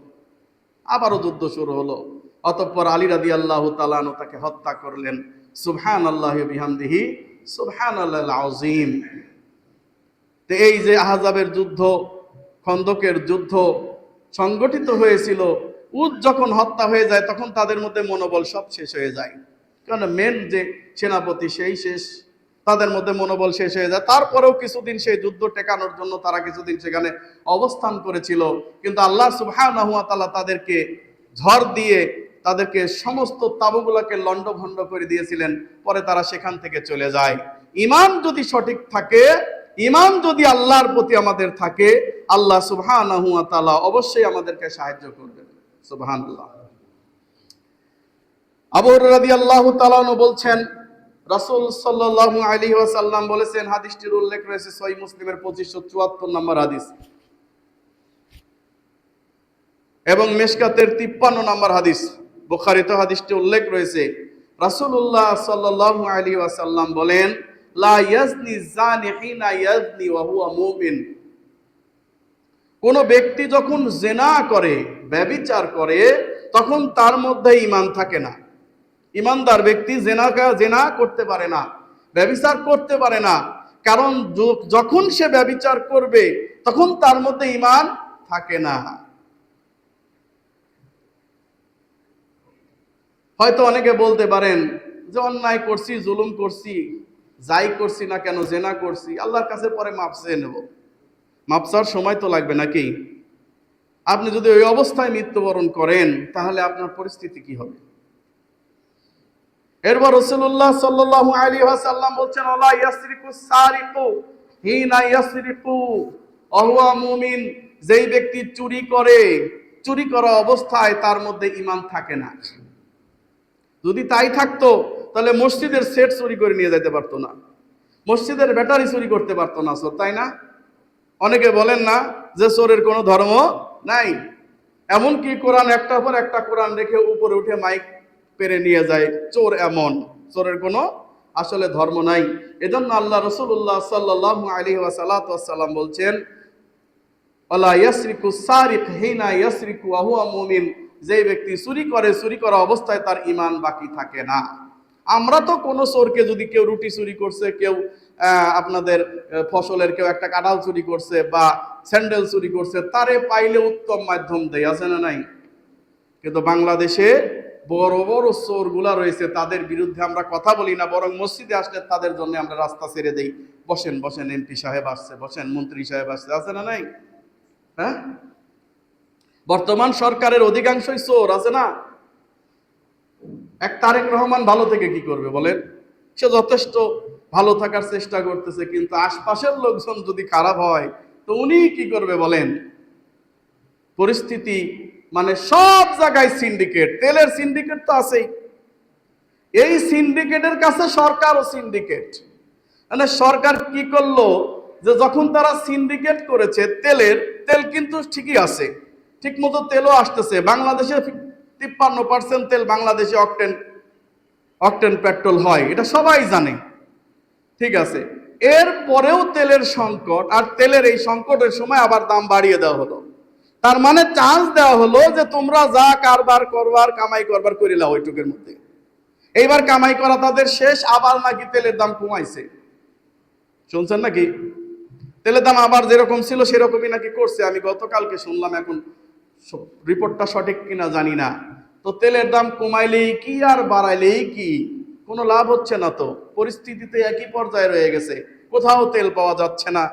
আবারও যুদ্ধ শুরু হলো। অতঃপর আলী রাদিয়াল্লাহু তাআলা আনহু তাকে হত্যা করলেন। সুবহানাল্লাহি বিহামদিহি, সুবহানাল্লাহিল আযীম। তো এই যে আহজাবের যুদ্ধ, খন্দকের যুদ্ধ সংগঠিত হয়েছিল, উদ যখন হত্যা হয়ে যায়, তখন তাদের মধ্যে মনোবল সব শেষ হয়ে যায়। কারণ মেন যে সেনাপতি সেই শেষ, তাদের মধ্যে মনোবল শেষ হয়ে যায়। তারপরেও কিছুদিন সেই যুদ্ধ টেকানোর জন্য তারা কিছুদিন সেখানে অবস্থান করেছিল, কিন্তু আল্লাহ সুবহানাহু ওয়া তাআলা তাদেরকে ঝড় দিয়ে তাদেরকে সমস্ত তাঁবুগুলোকে লণ্ডভণ্ড করে দিয়েছিলেন। পরে তারা সেখান থেকে চলে যায়। ঈমান যদি সঠিক থাকে, ঈমান যদি আল্লাহর প্রতি আমাদের থাকে, আল্লাহ সুবহানাহু ওয়া তাআলা অবশ্যই আমাদেরকে সাহায্য করবেন। সুবহানাল্লাহ। আবু হুরায়রা রাদিয়াল্লাহু তাআলা বলছেন, রাসূল সাল্লাল্লাহু আলাইহি ওয়াসাল্লাম বলেছেন, হাদিসটির উল্লেখ রয়েছে সহিহ মুসলিমের 2574 নম্বর হাদিস এবং মিশকাতের 53 নম্বর হাদিস। বুখারীতে হাদিসটি উল্লেখ রয়েছে। রাসূলুল্লাহ সাল্লাল্লাহু আলাইহি ওয়াসাল্লাম বলেন, লা ইয়াজনি জানি হিনা ইয়াজনি ওয়া হুয়া মুমিন। কোন ব্যক্তি যখন জিনা করে, ব্যভিচার করে, তখন তার মধ্যে ঈমান থাকে না। ঈমানদার ব্যক্তি জিনা করতে পারে না, ব্যভিচার করতে পারে না, কারণ যখন সে ব্যভিচার করবে, তখন তার মধ্যে ঈমান থাকে না। হয়তো অনেকে বলতে পারেন যে অন্যায় করছি, জুলুম করছি, যাই করছি না কেন, জিনা করছি, আল্লাহর কাছে পরে মাপ চেয়ে নেব। মাপ চাওয়ার সময় তো লাগবে নাকি? আপনি যদি ওই অবস্থায় মৃত্যুবরণ করেন, তাহলে আপনার পরিস্থিতি কি হবে? এরপর রাসূলুল্লাহ সাল্লাল্লাহু আলাইহি ওয়াসাল্লাম বলছেন, ওয়ালা ইয়াসরিকু সারিকু হিনা ইয়াসরিকু ওয়া হুয়া মুমিন। যেই ব্যক্তি চুরি করে, চুরি করা অবস্থায় তার মধ্যে ঈমান থাকে না। যদি তাই থাকতো, তাহলে মসজিদের সেট চুরি করে নিয়ে যেতে পারতো না, মসজিদের ব্যাটারি চুরি করতে পারতো না চোর, তাই না? অনেকে বলেন না যে চোরের কোনো ধর্ম নাই, এমনকি কোরআন একটার পর একটা কোরআন রেখে উপরে উঠে মাইক পেরে নিয়ে যায় চোর, এমন চোরের কোনো আসলে ধর্ম নাই। এজন্য আল্লাহ রাসূলুল্লাহ সাল্লাল্লাহু আলাইহি ওয়াসাল্লাম বলছেন, ওয়ালা ইয়াসরিকু সারিক হিনা ইয়াসরিকু ওয়া হুয়া মুমিন। যে ব্যক্তি চুরি করে, চুরি করা অবস্থায় তার ঈমান বাকি থাকে না। আমরা তো কোনো চোরকে, যদি কেউ রুটি চুরি করছে, কেউ আপনাদের ফসলের কেউ একটা কাঁঠাল চুরি করছে বা স্যান্ডেল চুরি করছে, তারে পাইলে উত্তম মাধ্যম দেয়, আছে না নাই? কিন্তু বাংলাদেশে বড় বড় চোরগুলা রয়েছে, তাদের বিরুদ্ধে আমরা কথা বলি না, বরং মসজিদে আসলে তাদের জন্য আমরা রাস্তা ছেড়ে দেই। বসেন বসেন, এমপি সাহেব আসছে, বসেন মন্ত্রী সাহেব আসছে, আছে না নাই? হ্যাঁ, বর্তমান সরকারের অধিকাংশই চোর, আছে না? এক তারেক রহমান ভালো থেকে কি করবে বলেন? সে যথেষ্ট ভালো থাকার চেষ্টা করতেছে, কিন্তু আশপাশের লোকজন যদি খারাপ হয়, তো উনি কি করবে বলেন? পরিস্থিতি মানে সব জায়গায় সিন্ডিকেট, তেলের সিন্ডিকেট তো আছেই, এই সিন্ডিকেটের কাছে সরকারও সিন্ডিকেট। মানে সরকার কি করলো, যে যখন তারা সিন্ডিকেট করেছে তেলের, তেল কিন্তু ঠিকই আছে, ঠিক মতো তেলও আসতেছে। বাংলাদেশে 53% তেল বাংলাদেশে অকটেন পেট্রোল হয়, এটা সবাই জানে, ঠিক আছে। এর পরেও তেলের সংকট, আর তেলের এই সংকটের সময় আবার দাম বাড়িয়ে দেওয়া হলো। তার মানে চান্স দেওয়া হলো যে তোমরা যা কারবার করবার কামাই করবার করে নাও ওইটুকের মধ্যে। এইবার কামাই করা তাদের শেষ, আবার নাকি তেলের দাম কমাইছে, শুনছেন নাকি? তেলের দাম আবার যেরকম ছিল সেরকমই নাকি করছে, আমি গতকালকে শুনলাম, এখন রিপোর্টটা সঠিক কিনা জানি না। তো তেলের দাম কমাইলেই কি আর বাড়াইলেই কি, কোনো লাভ হচ্ছে না, তো পরিস্থিতিতে একই পর্যায়ে রয়ে গেছে, কোথাও তেল পাওয়া যাচ্ছে না।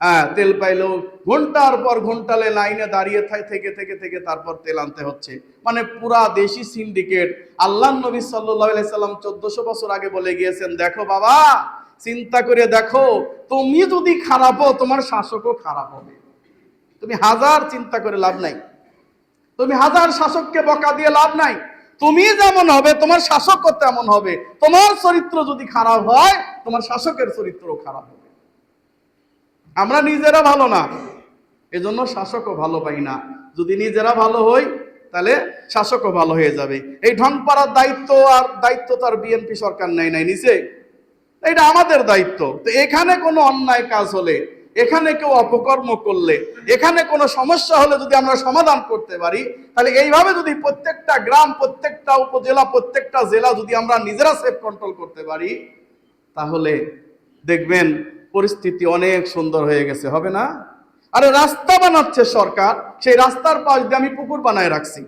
হ্যাঁ, তেল পাইলেও ঘন্টার পর ঘন্টালে লাইনে দাঁড়িয়ে থেকে থেকে থেকে তারপর তেল আনতে হচ্ছে। মানে পুরা দেশি সিন্ডিকেট। আল্লাহ নবী সাল্লাল্লাহু আলাইহি সাল্লাম 1400 বছর আগে বলে গিয়েছেন, দেখো বাবা, চিন্তা করে দেখো, তুমি যদি খারাপ হও তোমার শাসকও খারাপ হবে। তুমি হাজার চিন্তা করে লাভ নাই, তুমি হাজার শাসককে বকা দিয়ে লাভ নাই। তুমি যেমন হবে তোমার শাসকও তেমন হবে। তোমার চরিত্র যদি খারাপ হয় তোমার শাসকের চরিত্রও খারাপ হবে। আমরা নিজেরা ভালো না, এজন্য শাসকও ভালো পাই না। যদি নিজেরা ভালো হই তাহলে শাসকও ভালো হয়ে যাবে। এই ঢং পাড়ার দায়িত্ব তার বিএনপি সরকার নেয় নাই, নিচে, এটা আমাদের দায়িত্ব। তো এখানে কোনো অন্যায় কাজ হলে, এখানে কেউ অপকর্ম করলে, এখানে কোনো সমস্যা হলে যদি আমরা সমাধান করতে পারি, তাহলে এইভাবে যদি প্রত্যেকটা গ্রাম, প্রত্যেকটা উপজেলা, প্রত্যেকটা জেলা যদি আমরা নিজেরা সেফ কন্ট্রোল করতে পারি, তাহলে দেখবেন পরিস্থিতি অনেক সুন্দর হয়ে গেছে, হবে না? আরে রাস্তা বানাচ্ছে সরকার, সেই রাস্তার পাশ দিয়ে আমি পুকুর বানায় রাখছি,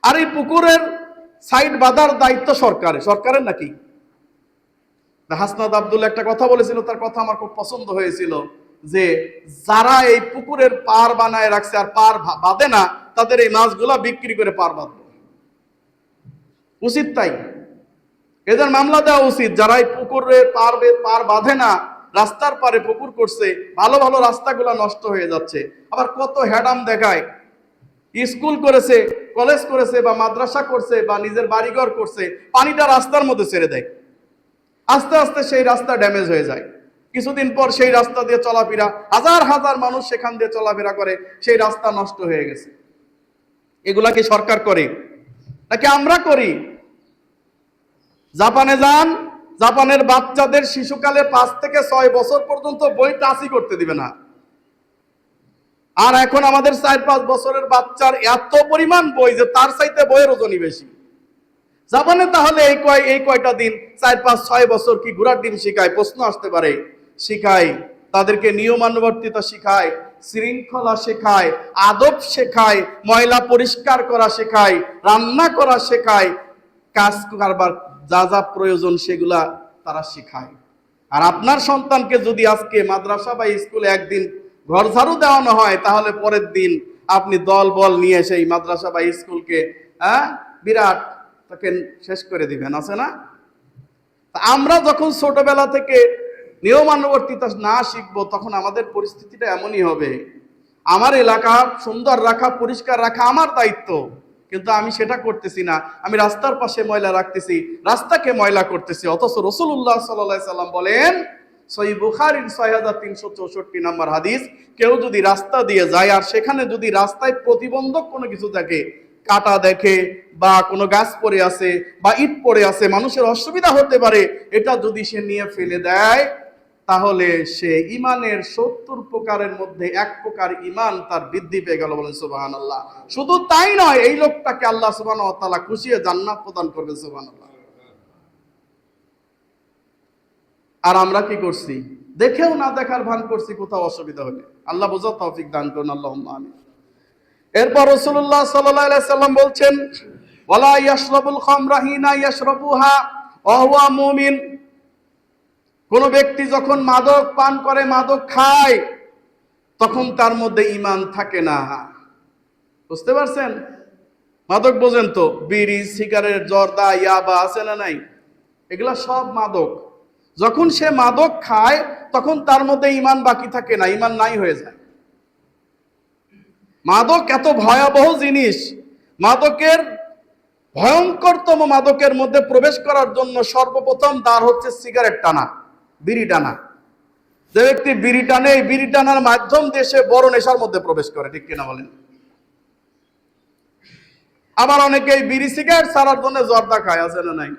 আর এই পুকুরের সাইড বাঁধার দায়িত্ব সরকারের নাকি? হাসনাত আব্দুল্লাহ একটা কথা বলেছিল, তার কথা আমার খুব পছন্দ হয়েছিল, যে যারা এই পুকুরের পার বানায় রাখছে আর পার বাঁধে না, তাদের এই মাছগুলা বিক্রি করে পার বাঁধবে। উচিত তাই, এদের মামলা দেওয়া উচিত। যারা এই পুকুরের পার বাঁধে না, রাস্তার পারে পুকুর করছে, ভালো ভালো রাস্তাগুলা নষ্ট হয়ে যাচ্ছে। আবার কত হ্যাডাম দেখায়, স্কুল করেছে, কলেজ করেছে, বা মাদ্রাসা করছে, বা নিজের বাড়িঘর করছে, পানিটা রাস্তার মধ্যে ছেড়ে দেয়। আস্তে আস্তে সেই রাস্তা ড্যামেজ হয়ে যায়। কিছুদিন পর সেই রাস্তা দিয়ে চলাফেরা, হাজার হাজার মানুষ সেখান দিয়ে চলাফেরা করে, সেই রাস্তা নষ্ট হয়ে গেছে। এগুলা কি সরকার করে নাকি আমরা করি? জাপানে যান, জাপানের বাচ্চাদের শিশুকালে 5 থেকে 6 বছর পর্যন্ত বই টাচই করতে দিবে না। আর এখন আমাদের 4-5 বছরের বাচ্চার এত পরিমাণ বই যে তার চাইতে বইয়ের ওজনই বেশি। জাপানে তাহলে এই কয়টা দিন, 4-5-6 বছর কি ঘোড়ার ডিম শিখায়? প্রশ্ন আসতে পারে। শিখায়, তাদেরকে নিয়মানুবর্তিতা শিখায়, শৃঙ্খলা শেখায়, আদব শেখায়, ময়লা পরিষ্কার করা শেখায়, রান্না করা শেখায়, কাজ কারবার যা যা প্রয়োজন সেগুলা তারা শেখায়। আর আপনার সন্তানকে যদি আজকে মাদ্রাসা বা স্কুলে একদিন ঘর ঝাড়ু দেওয়ানো হয়, তাহলে পরের দিন আপনি দল বল নিয়ে সেই মাদ্রাসা বা স্কুলকে বিরাট তাকে শেষ করে দিবেন, আছে না? আমরা যখন ছোটবেলা থেকে নিয়মানুবর্তিতা না শিখবো, তখন আমাদের পরিস্থিতিটা এমনই হবে। আমার এলাকা সুন্দর রাখা, পরিষ্কার রাখা আমার দায়িত্ব, কিন্তু আমি সেটা করতেছি না। আমি রাস্তার পাশে ময়লা রাখতেছি, রাস্তাকে ময়লা করতেছি। অথচ রাসূলুল্লাহ সাল্লাল্লাহু আলাইহি সাল্লাম বলেন, সহিহ বুখারীর 6364 নম্বর হাদিস, কেউ যদি রাস্তা দিয়ে যায় আর সেখানে যদি রাস্তায় প্রতিবন্ধক কোনো কিছু থাকে, কাটা দেখে, বা কোনো গাছ পড়ে আছে, বা ইট পড়ে আছে, মানুষের অসুবিধা হতে পারে, এটা যদি সে নিয়ে ফেলে দেয়, তাহলে সে ইমানের 70 প্রকারের মধ্যে 1 প্রকার ইমান তার বৃদ্ধি পেয়ে গেল। বলেন সুবহানাল্লাহ। শুধু তাই নয়, এই লোকটাকে আল্লাহ সুবহানাহু ওয়া তাআলা খুশিয়ে জান্নাত প্রদান করবে। সুবহানাল্লাহ। আর আমরা কি করছি? দেখেও না দেখার ভান করছি কোথাও অসুবিধা হলে। আল্লাহ বোঝার তৌফিক দান করুন, আল্লাহুম্মা আমিন। এরপর রাসূলুল্লাহ সাল্লাল্লাহু আলাইহি সাল্লাম বলছেন, ওয়ালা ইয়াশরাবুল খামরা হিনা ইয়াশরাবুহা ওয়া হুয়া মুমিন। কোন ব্যক্তি যখন মাদক পান করে, মাদক খায়, তখন তার মধ্যে ঈমান থাকে না। বুঝতে পারছেন? মাদক বোঝেন তো, বিড়ি, সিগারেট, জর্দা, ইয়াবা আছে না নাই? এগুলা সব মাদক। যখন সে মাদক খায় তখন তার মধ্যে ঈমান বাকি থাকে না, ঈমান নাই হয়ে যায়। মাদক এত ভয়াবহ জিনিস। মাদকের ভয়ঙ্করতম মাদকের মধ্যে প্রবেশ করার জন্য সর্বপ্রথম দ্বার হচ্ছে সিগারেট টানা, বিড়ি টানা। যে ব্যক্তি বিড়ি টানে, এই বিড়ি টানার মাধ্যম দিয়ে সে বড় নেশার মধ্যে প্রবেশ করে, ঠিক কিনা বলেন? আবার অনেকে এই বিড়ি সিগারেট ছাড়ার জন্য জর্দা খায়, আছে না নাই?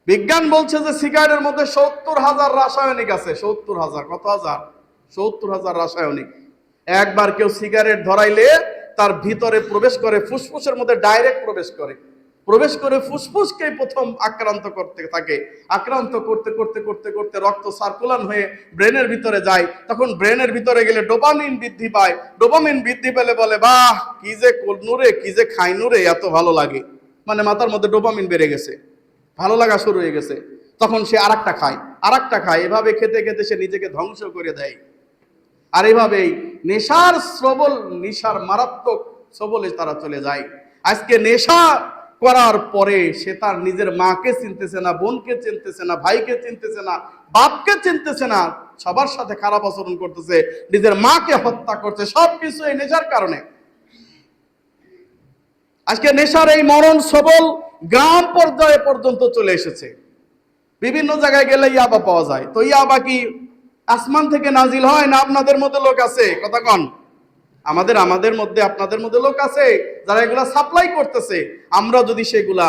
বিজ্ঞান বলছে যে সিগারেটের মধ্যে 70,000 রাসায়নিক আছে। 70,000, কত হাজার? 70,000 রাসায়নিক। একবার কেউ সিগারেট ধরাইলে তার ভিতরে প্রবেশ করে, ফুসফুসের মধ্যে ডাইরেক্ট প্রবেশ করে ফুসফুসকে প্রথম আক্রান্ত করতে থাকে। আক্রান্ত করতে করতে করতে করতে রক্ত সার্কুলান হয়ে ব্রেনের ভিতরে যায়। তখন ব্রেনের ভিতরে গেলে ডোপামিন বৃদ্ধি পায়। ডোপামিন বৃদ্ধি পেলে বলে, বাহ, কি যে করনুরে, কি যে খাইনুরে, এত ভালো লাগে। মানে মাথার মধ্যে ডোপামিন বেড়ে গেছে, ভালো লাগা শুরু হয়ে গেছে। তখন সে আরেকটা খায়। এভাবে খেতে খেতে সে নিজেকে ধ্বংস করে দেয়। আর এভাবেই নেশার মারাত্মক সবলে তারা চলে যায়। আজকে নেশা করার পরে সে তার নিজের মাকে চিনতেছে না, বোনকে চিনতেছে না, ভাইকে চিনতেছে না, বাপকে চিনতেছে না, সবার সাথে খারাপ আচরণ করতেছে, নিজের মাকে হত্যা করছে, সবকিছু এই নেশার কারণে। আজকে নেশার এই মরণ সবল গ্রাম পর্যায়ে পর্যন্ত চলে এসেছে। বিভিন্ন জায়গায় গেলে ইয়াবা পাওয়া যায়। তো ইয়াবা কি আসমান থেকে নাজিল হয় না আপনাদের মধ্যে লোক আছে? কথা কন। আমাদের মধ্যে, আপনাদের মধ্যে লোক আছে যারা এগুলা সাপ্লাই করতেছে। আমরা যদি সেগুলা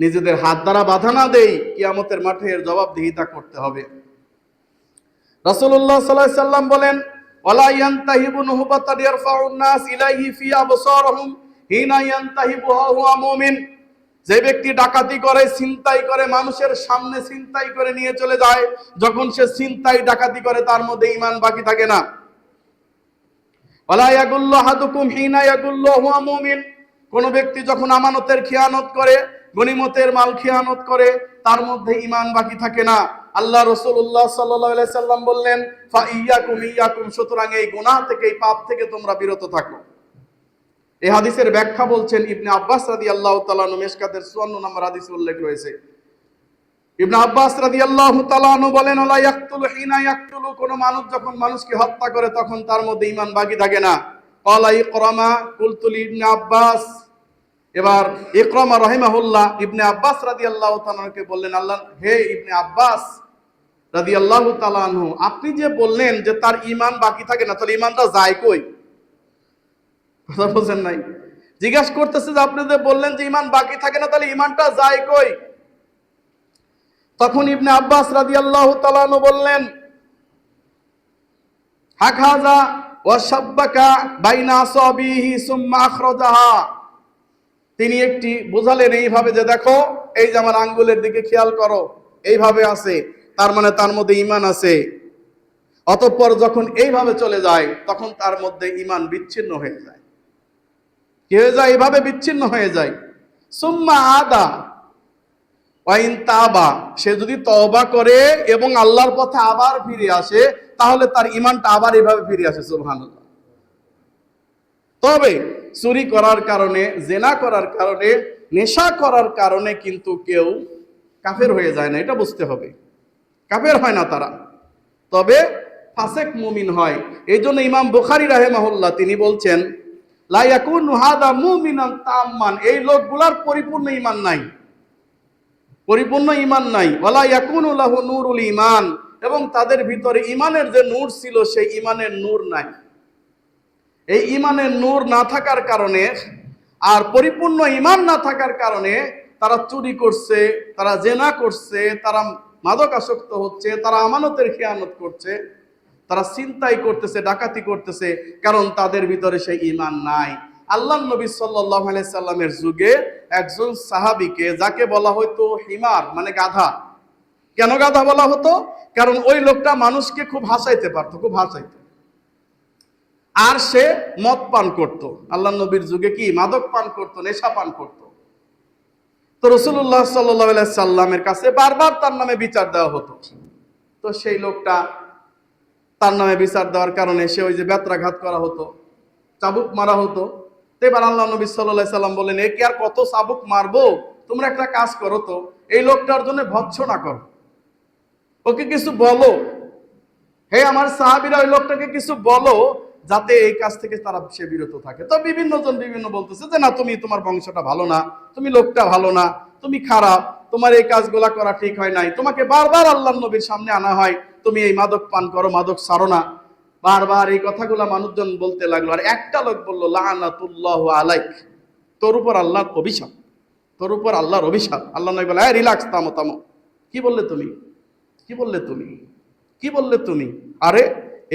নিজেদের হাত দ্বারা বাধা না দেই, কিয়ামতের মাঠে এর জবাবদিহিতা করতে হবে। রাসূলুল্লাহ সাল্লাল্লাহু আলাইহি সাল্লাম বলেন, ওয়ালা ইয়ানতাহিবু নুহবাতান ইয়ারফাউন নাস ইলাইহি ফি আবসারহুম হিনা ইয়ানতাহিবুহা হুয়া মুমিন। যে ব্যক্তি ডাকাতি করে, ছিনতাই করে, মানুষের সামনে ছিনতাই করে নিয়ে চলে যায়, যখন সে ছিনতাই ডাকাতি করে তার মধ্যে ঈমান বাকি থাকে না। ওয়ালা ইয়াগুল্লু আহাদুকুম হিনা ইয়াগুল্লু হুয়া মুমিন। কোন ব্যক্তি যখন আমানতের খেয়ানত করে, গনিমতের মাল খেয়ানত করে, তার মধ্যে ঈমান বাকি থাকে না। আল্লাহ রাসূলুল্লাহ সাল্লাল্লাহু আলাইহি সাল্লাম বললেন, ফা ইয়াকুম, সুতরাং এই গুনাহ থেকে, এই পাপ থেকে তোমরা বিরত থাকো। এই হাদিসের ব্যাখ্যা বলছেন ইবনে আব্বাস রাদিয়াল্লাহু তাআলা আনহু, মিশকাতের 54 নম্বর হাদিসে উল্লেখ রয়েছে। ইবনে আব্বাস রাদিয়াল্লাহু তাআলা আনহু বলেন, লা ইয়াকতুলু হিনা ইয়াকতুলু, কোন মানুষ যখন মানুষকে হত্যা করে তখন তার মধ্যে ঈমান বাকি থাকে না। ক্বালা ইকরামা কুলতু ইবনে আব্বাস। এবার ইকরামা রাহিমাহুল্লাহ ইবনে আব্বাস রাদিয়াল্লাহু তাআলা আনহুকে বললেন, আল্লাহ, হে ইবনে আব্বাস রাদিয়াল্লাহু তাআলা আনহু, আপনি যে বললেন যে তার ঈমান বাকি থাকে না, তাহলে ঈমানটা যায় কই? কথা বলছেন নাই? জিজ্ঞাসা করতেছে যে আপনি যে বললেন যে ঈমান বাকি থাকে না, তাহলে ঈমানটা যায় কই? তখন ইবনে আব্বাস রাদিয়াল্লাহু তাআলা আনহু বললেন, হাকাযা ওয়া শাব্বাকা বাইনা আসাবিহি সুম্মা আখরাজাহা। তিনি একটি বোঝালেন এইভাবে যে দেখো, এই যে আমার আঙ্গুলের দিকে খেয়াল করো, এইভাবে আছে, তার মানে তার মধ্যে ঈমান আছে। অতঃপর যখন এইভাবে চলে যায় তখন তার মধ্যে ঈমান বিচ্ছিন্ন হয়ে যায়। কি হয়ে যায়? এইভাবে বিচ্ছিন্ন হয়ে যায়। সুম্মা আদা ওয়াইন তাবা, সে যদি তওবা করে এবং আল্লাহর পথে আবার ফিরে আসে, তাহলে তার ঈমানটা আবার এভাবে ফিরে আসে। সুবহানাল্লাহ। তবে চুরি করার কারণে, জেনা করার কারণে, নেশা করার কারণে কিন্তু কেউ কাফের হয়ে যায় না, এটা বুঝতে হবে। কাফের হয় না তারা, তবে ফাসেক মুমিন হয়। এই জন্য ইমাম বুখারী রাহিমাহুল্লাহ তিনি বলছেন, লা ইয়াকুনু হাদা মুমিনান তাম্মান, এই লোকগুলার পরিপূর্ণ ঈমান নাই, পরিপূর্ণ ঈমান নাই। ওয়ালা ইয়াকুনু লাহু নূরুল ঈমান, এবং তাদের ভিতরে ঈমানের যে নূর ছিল সেই ঈমানের নূর নাই। এই ঈমানের নূর না থাকার কারণে, আর পরিপূর্ণ ঈমান না থাকার কারণে তারা চুরি করছে, তারা জেনা করছে, তারা মাদকাসক্ত হচ্ছে, তারা আমানতের খেয়ানত করছে, তারা ছিনতাই করতেছে, ডাকাতি করতেছে, কারণ তাদের ভিতরে সেই ঈমান নাই। আল্লাহর নবী সাল্লাল্লাহু আলাইহি সাল্লামের যুগে একজন সাহাবীকে, যাকে বলা হতো হিমার মানে গাধা। কেন গাধা বলা হতো? কারণ ওই লোকটা মানুষকে খুব হাসাইতে পারতো, খুব হাসাইতো। আর সে মদ পান করত। আল্লাহর নবীর যুগে কি মাদক পান করত, নেশা পান করত। তো রাসূলুল্লাহ সাল্লাল্লাহু আলাইহি সাল্লামের কাছে বারবার তার নামে বিচার দেওয়া হতো। তো সেই লোকটা, তার নামে বিচার দেওয়ার কারণে সে ওই যে বেত্রাঘাত করা হতো, চাবুক মারা হতো। তো এবার আল্লাহ নবী সাল্লাল্লাহু আলাইহি সাল্লাম বলেন, এ কি আর কত চাবুক মারবো? তোমরা একটা কাজ করো তো, এই লোকটার জন্য ভৎসনা করো, ওকে কিছু বলো। হে আমার সাহাবীরা, ওই লোকটাকে কিছু বলো যাতে এই কাজ থেকে তারা সে বিরত থাকে। তো বিভিন্ন জন বিভিন্ন বলতেছে যে না, তুমি, তোমার বংশটা ভালো না, তুমি লোকটা ভালো না, তুমি খারাপ, তোমার এই কাজগুলা করা ঠিক হয় নাই। তোমাকে বারবার আল্লাহর নবীর সামনে আনা হয়, তুমি এই মাদক পান করো, মাদক ছাড়ো না। বারবার এই কথাগুলা মানুষজন বলতে লাগলো। আর একটা লোক বলল, লাআনাতুল্লাহু আলাইক, তোর উপর আল্লাহর অভিশাপ, তোর উপর আল্লাহর অভিশাপ। আল্লাহ নবী বলে, রিল্যাক্স, থামো থামো, কি বললে তুমি, কি বললে তুমি, কি বললে তুমি? আরে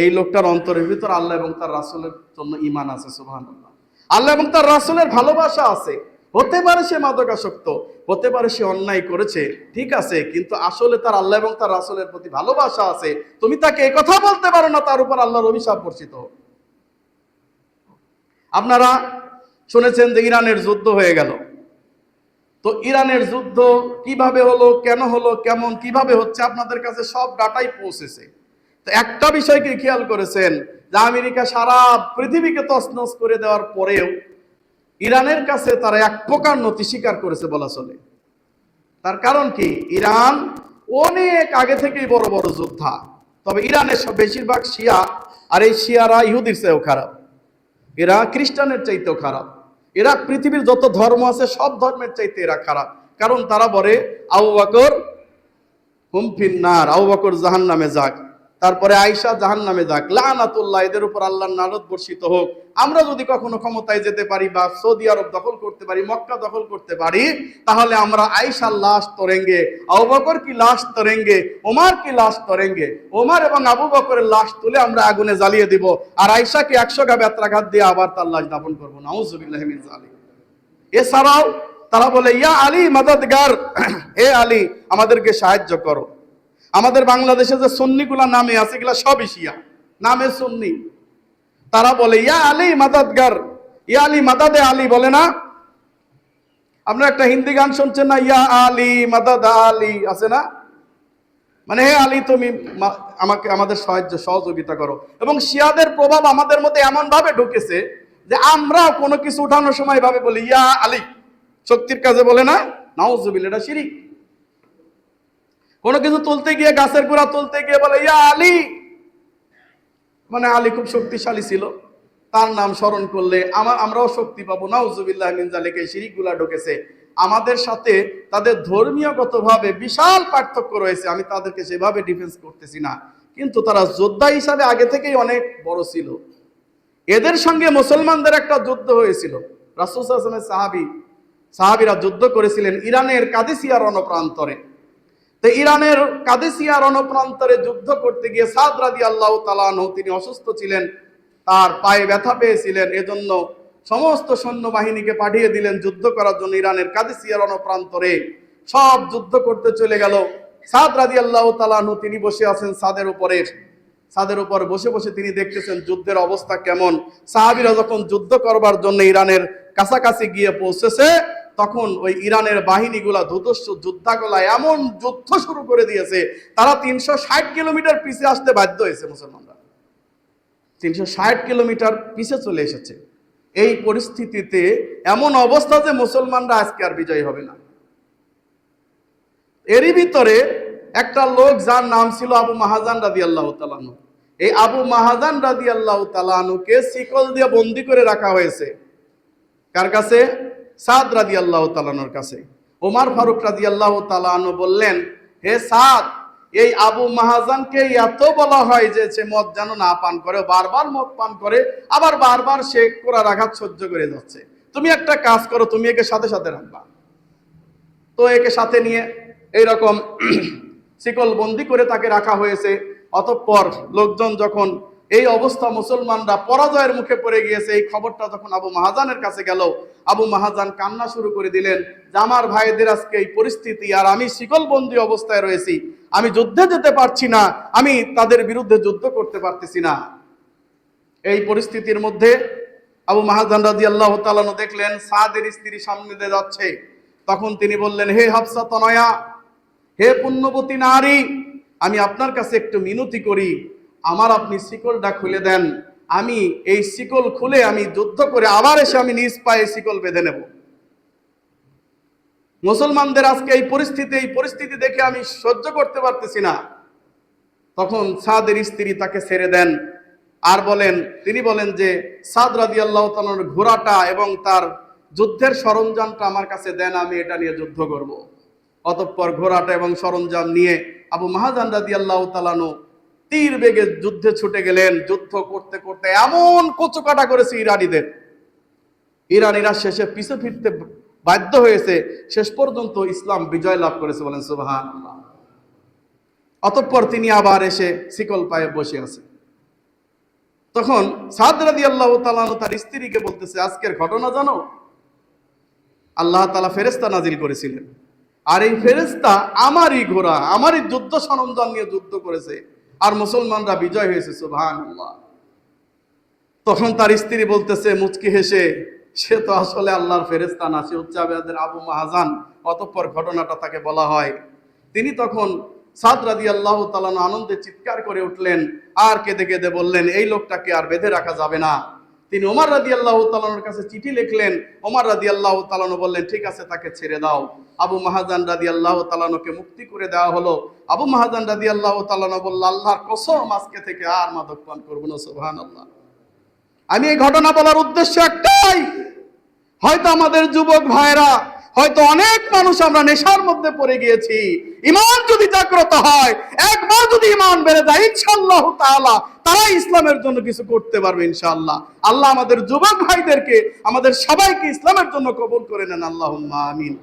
এই লোকটার অন্তরের ভিতর আল্লাহ এবং তার রাসূলের জন্য ঈমান আছে, সুবহানাল্লাহ। আল্লাহ এবং তার রাসূলের ভালোবাসা আছে। হতে পারে সে মাদকাসক্ত, হতে পারে সে অন্যায় করেছে, ঠিক আছে, কিন্তু আসলে তার আল্লাহ এবং তার রাসূলের প্রতি ভালোবাসা আছে। তুমি তাকে এই কথা বলতে পারো না তার উপর আল্লাহর অভিশাপ বর্ষিত। আপনারা শুনেছেন যে ইরানের যুদ্ধ হয়ে গেল। তো ইরানের যুদ্ধ কিভাবে হলো, কেন হলো, কেমন কিভাবে হচ্ছে, আপনাদের কাছে সব ডাটাই পৌঁছেছে। তো একটা বিষয় কি খেয়াল করেছেন যে আমেরিকা সারা পৃথিবীকে তছনছ করে দেওয়ার পরেও ইরানের কাছে তারা এক প্রকার নতি স্বীকার করেছে বলা চলে। তার কারণ কি, ইরান অনেক আগে থেকেই বড় বড় যোদ্ধা। তবে ইরানের সব বেশিরভাগ শিয়া, আর এই শিয়ারা ইহুদির চেয়েও খারাপ, এরা খ্রিস্টানের চাইতেও খারাপ, এরা পৃথিবীর যত ধর্ম আছে সব ধর্মের চাইতে এরা খারাপ। কারণ তারা বলে আবু বকর হুম ফিন্নার, আবু বকর জাহান্নামে যাক, তারপরে আয়েশা জাহান্নামে যাক, লানাতুল্লাহ, এদের উপর আল্লাহর লানত বর্ষিত হোক। আমরা যদি কখনো ক্ষমতায় যেতে পারি বা সৌদি আরব দখল করতে পারি, মক্কা দখল করতে পারি, তাহলে আমরা আয়েশার লাশ তরেঙ্গে, আবু বকর কি লাশ তরেঙ্গে, ওমর কি লাশ তরেঙ্গে, ওমর এবং আবু বকরের লাশ তুলে আমরা আগুনে জ্বালিয়ে দিব, আর আয়েশাকে 100 গা বেত্রাঘাত দিয়ে আবার তার লাশ দাফন করবো। নাউজুবিল্লাহি মিন যালিক। এছাড়াও তারা বলে ইয়া আলী মাদাদগার, হে আলী আমাদেরকে সাহায্য করো। আমাদের বাংলাদেশে যে সুন্নিগুলা নামে আছে, এগুলা সবই শিয়া, নামে সুন্নি। তারা বলে ইয়া আলী মাদাদগার, ইয়া আলী মাদাদে আলী বলে না? আপনারা একটা হিন্দি গান শুনছেন না, ইয়া আলী মাদাদ আলী, আছে না? মানে হে আলী তুমি আমাকে আমাদের সহযোগিতা করো। এবং শিয়াদের প্রভাব আমাদের মধ্যে এমন ভাবে ঢুকেছে যে আমরা কোনো কিছু উঠানোর সময় ভাবে বলি ইয়া আলী, শক্তির কাজে বলে না, নাউজুবিল্লাহ, এটা শিরিক। কোনো কিছু তুলতে গিয়ে, গাছের গোড়া তুলতে গিয়ে বলে ইয়া আলী, মানে আলী খুব শক্তিশালী ছিল, তার নাম স্মরণ করলে আমরাও শক্তি পাবো। নাউজুবিল্লাহ মিন যালিক, এই শিরিকগুলা ঢুকেছে আমাদের সাথে। তাদের ধর্মীয়গতভাবে বিশাল পার্থক্য রয়েছে, আমি তাদেরকে সেভাবে ডিফেন্স করতেছি না, কিন্তু তারা যোদ্ধা হিসাবে আগে থেকেই অনেক বড় ছিল। এদের সঙ্গে মুসলমানদের একটা যুদ্ধ হয়েছিল, রাসূল সাল্লাল্লাহু আলাইহি ওয়াসাল্লামের সাহাবীরা যুদ্ধ করেছিলেন ইরানের কাদেসিয়া রণপ্রান্তরে। তো ইরানের কাদেসিয়া রণপ্রান্তরে যুদ্ধ করতে গিয়ে সাদ রাদিয়াল্লাহু তাআলা আনহু, তিনি অসুস্থ ছিলেন, তার পায়ে ব্যথা পেয়েছিলেন, এজন্য সমস্ত সৈন্যবাহিনীকে পাঠিয়ে দিলেন যুদ্ধ করার জন্য ইরানের কাদেসিয়া রণপ্রান্তরে। সব যুদ্ধ করতে চলে গেল। সাদ রাদিয়াল্লাহু তাআলা আনহু তিনি বসে আছেন ছাদের উপর বসে বসে তিনি দেখতেছেন যুদ্ধের অবস্থা কেমন। সাহাবীরা যখন যুদ্ধ করবার জন্য ইরানের কাছাকাছি গিয়ে পৌঁছেছে, তখন ওই ইরানের বাহিনীগুলা, ধূর্তস্য যোদ্ধাগুলা এমন যুদ্ধ শুরু করে দিয়েছে, তারা 360 কিলোমিটার পিছিয়ে আসতে বাধ্য হয়েছে। মুসলমানরা 360 কিলোমিটার পিছিয়ে চলে এসেছে। এই পরিস্থিতিতে এমন অবস্থা যে মুসলমানরা আজকে আর বিজয়ী হবে না। এরই ভিতরে একটা লোক যার নাম ছিল আবু মাহাজান রাদিয়াল্লাহু তাআলা আনহু, এই আবু মাহাজান রাদিয়াল্লাহু তাআলা আনহুকে শিকল দিয়ে বন্দী করে রাখা হয়েছে। কার কাছে? সাদ রাদিয়াল্লাহু তাআলা আনহুর কাছে। ওমর ফারুক রাদিয়াল্লাহু তাআলা আনহু বললেন, হে সাদ, এই আবু মাহাজানকে এত বলা হয় যে সে মদ যেন না পান করে, বারবার মদ পান করে, আবার বারবার সে কোরার আঘাত সহ্য করে যাচ্ছে। তুমি একটা কাজ করো, তুমি একে সাথে সাথে রাখবা। তো একে সাথে নিয়ে এইরকম শিকল বন্দি করে তাকে রাখা হয়েছে। অতঃপর লোকজন যখন এই অবস্থা, মুসলমানরা পরাজয়ের মুখে পড়ে গিয়েছে, এই খবরটা যখন আবু মাহাজানের কাছে গেল, আবু মাহাজান কান্না শুরু করে দিলেন যে আমার ভাইদের আজকে এই পরিস্থিতি, আর আমি শিকলবন্দি অবস্থায় রয়েছি, আমি যুদ্ধে যেতে পারছি না, আমি তাদের বিরুদ্ধে যুদ্ধ করতে পারতেছি না। এই পরিস্থিতির মধ্যে আবু মাহাজান রাদিয়াল্লাহু তাআলা আনহু দেখলেন সাদের স্ত্রী সামনে দিয়ে যাচ্ছে। তখন তিনি বললেন, হে হাফসা তনয়া, হে পুণ্যবতী নারী, আমি আপনার কাছে একটু মিনতি করি, আমার আপনি শিকলটা খুলে দেন, আমি এই শিকল খুলে আমি যুদ্ধ করে আবার এসে আমি নিজ পায়ে শিকল বেঁধে নেব। মুসলমানদের আজকে এই পরিস্থিতি দেখে আমি সহ্য করতে পারতেছি না। তখন সাদের স্ত্রী তাকে ছেড়ে দেন, আর তিনি বলেন যে সাদ রাদিয়াল্লাহু তাআলার ঘোড়াটা এবং তার যুদ্ধের সরঞ্জামটা আমার কাছে দেন, আমি এটা নিয়ে যুদ্ধ করব। অতঃপর ঘোড়াটা এবং সরঞ্জাম নিয়ে আবু মাহাজান রাদিয়াল্লাহু তাআলা আনহু তীর বেগে যুদ্ধে ছুটে গেলেন। যুদ্ধ করতে করতে এমন কচুকাটা করেছে ইরানিরা শেষে পিছু ফিরতে বাধ্য হয়েছে। শেষ পর্যন্ত ইসলাম বিজয় লাভ করেছে, বলেন সুবহানাল্লাহ। অতঃপর তিনি আবার এসে শিকল পায়ে বসে আছে। তখন সাদ রাদিয়াল্লাহু তাআলা আনহু তার স্ত্রীকে বলতেছে, আজকের ঘটনা জানো? আল্লাহ তাআলা ফেরেশতা নাজিল করেছিলেন, আর এই ফেরেশতা আমারই ঘোড়া, আমারই যুদ্ধ সরঞ্জাম নিয়ে যুদ্ধ করেছে, আর মুসলমানরা বিজয় হয়েছে, সুবহানাল্লাহ। তখন তার স্ত্রী বলতেছে মুচকি হেসে, সে তো আসলে আল্লাহর ফেরেশতা না, সে হচ্ছে আমাদের আবু মাহাজান। অতঃপর ঘটনাটা তাকে বলা হয়। তিনি তখন সাদ রাদিয়াল্লাহু তাআলা আনন্দে চিৎকার করে উঠলেন, আর কেঁদে কেঁদে বললেন, এই লোকটাকে আর বেঁধে রাখা যাবে না। তিনি ওমর রাদিয়াল্লাহু তাআলার কাছে চিঠি লিখলেন। ওমর রাদিয়াল্লাহু তাআলা বললেন, ঠিক আছে, তাকে ছেড়ে দাও। আবু মাহাজান রাদিয়াল্লাহু তাআলাকে মুক্তি করে দেওয়া হলো। আবু মাহাজান রাদিয়াল্লাহু তাআলা বলল, আল্লাহর কসম, আজকে থেকে আর মাদক পান করব না। সুবহানাল্লাহ। আমি এই ঘটনা বলার উদ্দেশ্য একটাই, হয়তো আমাদের যুবক ভাইরা, হয়তো অনেক মানুষ আমরা নেশার মধ্যে পড়ে গিয়েছি। ঈমান যদি জাগ্রত হয়, একবার যদি ঈমান বেড়ে যায়, ইনশাআল্লাহ তাআলা তারা ইসলামের জন্য কিছু করতে পারবে ইনশাআল্লাহ। আল্লাহ আমাদের যুবক ভাইদেরকে, আমাদের সবাইকে ইসলামের জন্য কবুল করে নেন, আল্লাহুম্মা আমিন।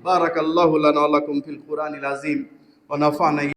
বারাকাল্লাহু লানা ওয়া লাকুম ফিল কুরআনিল আযীম ওয়া নাফা'না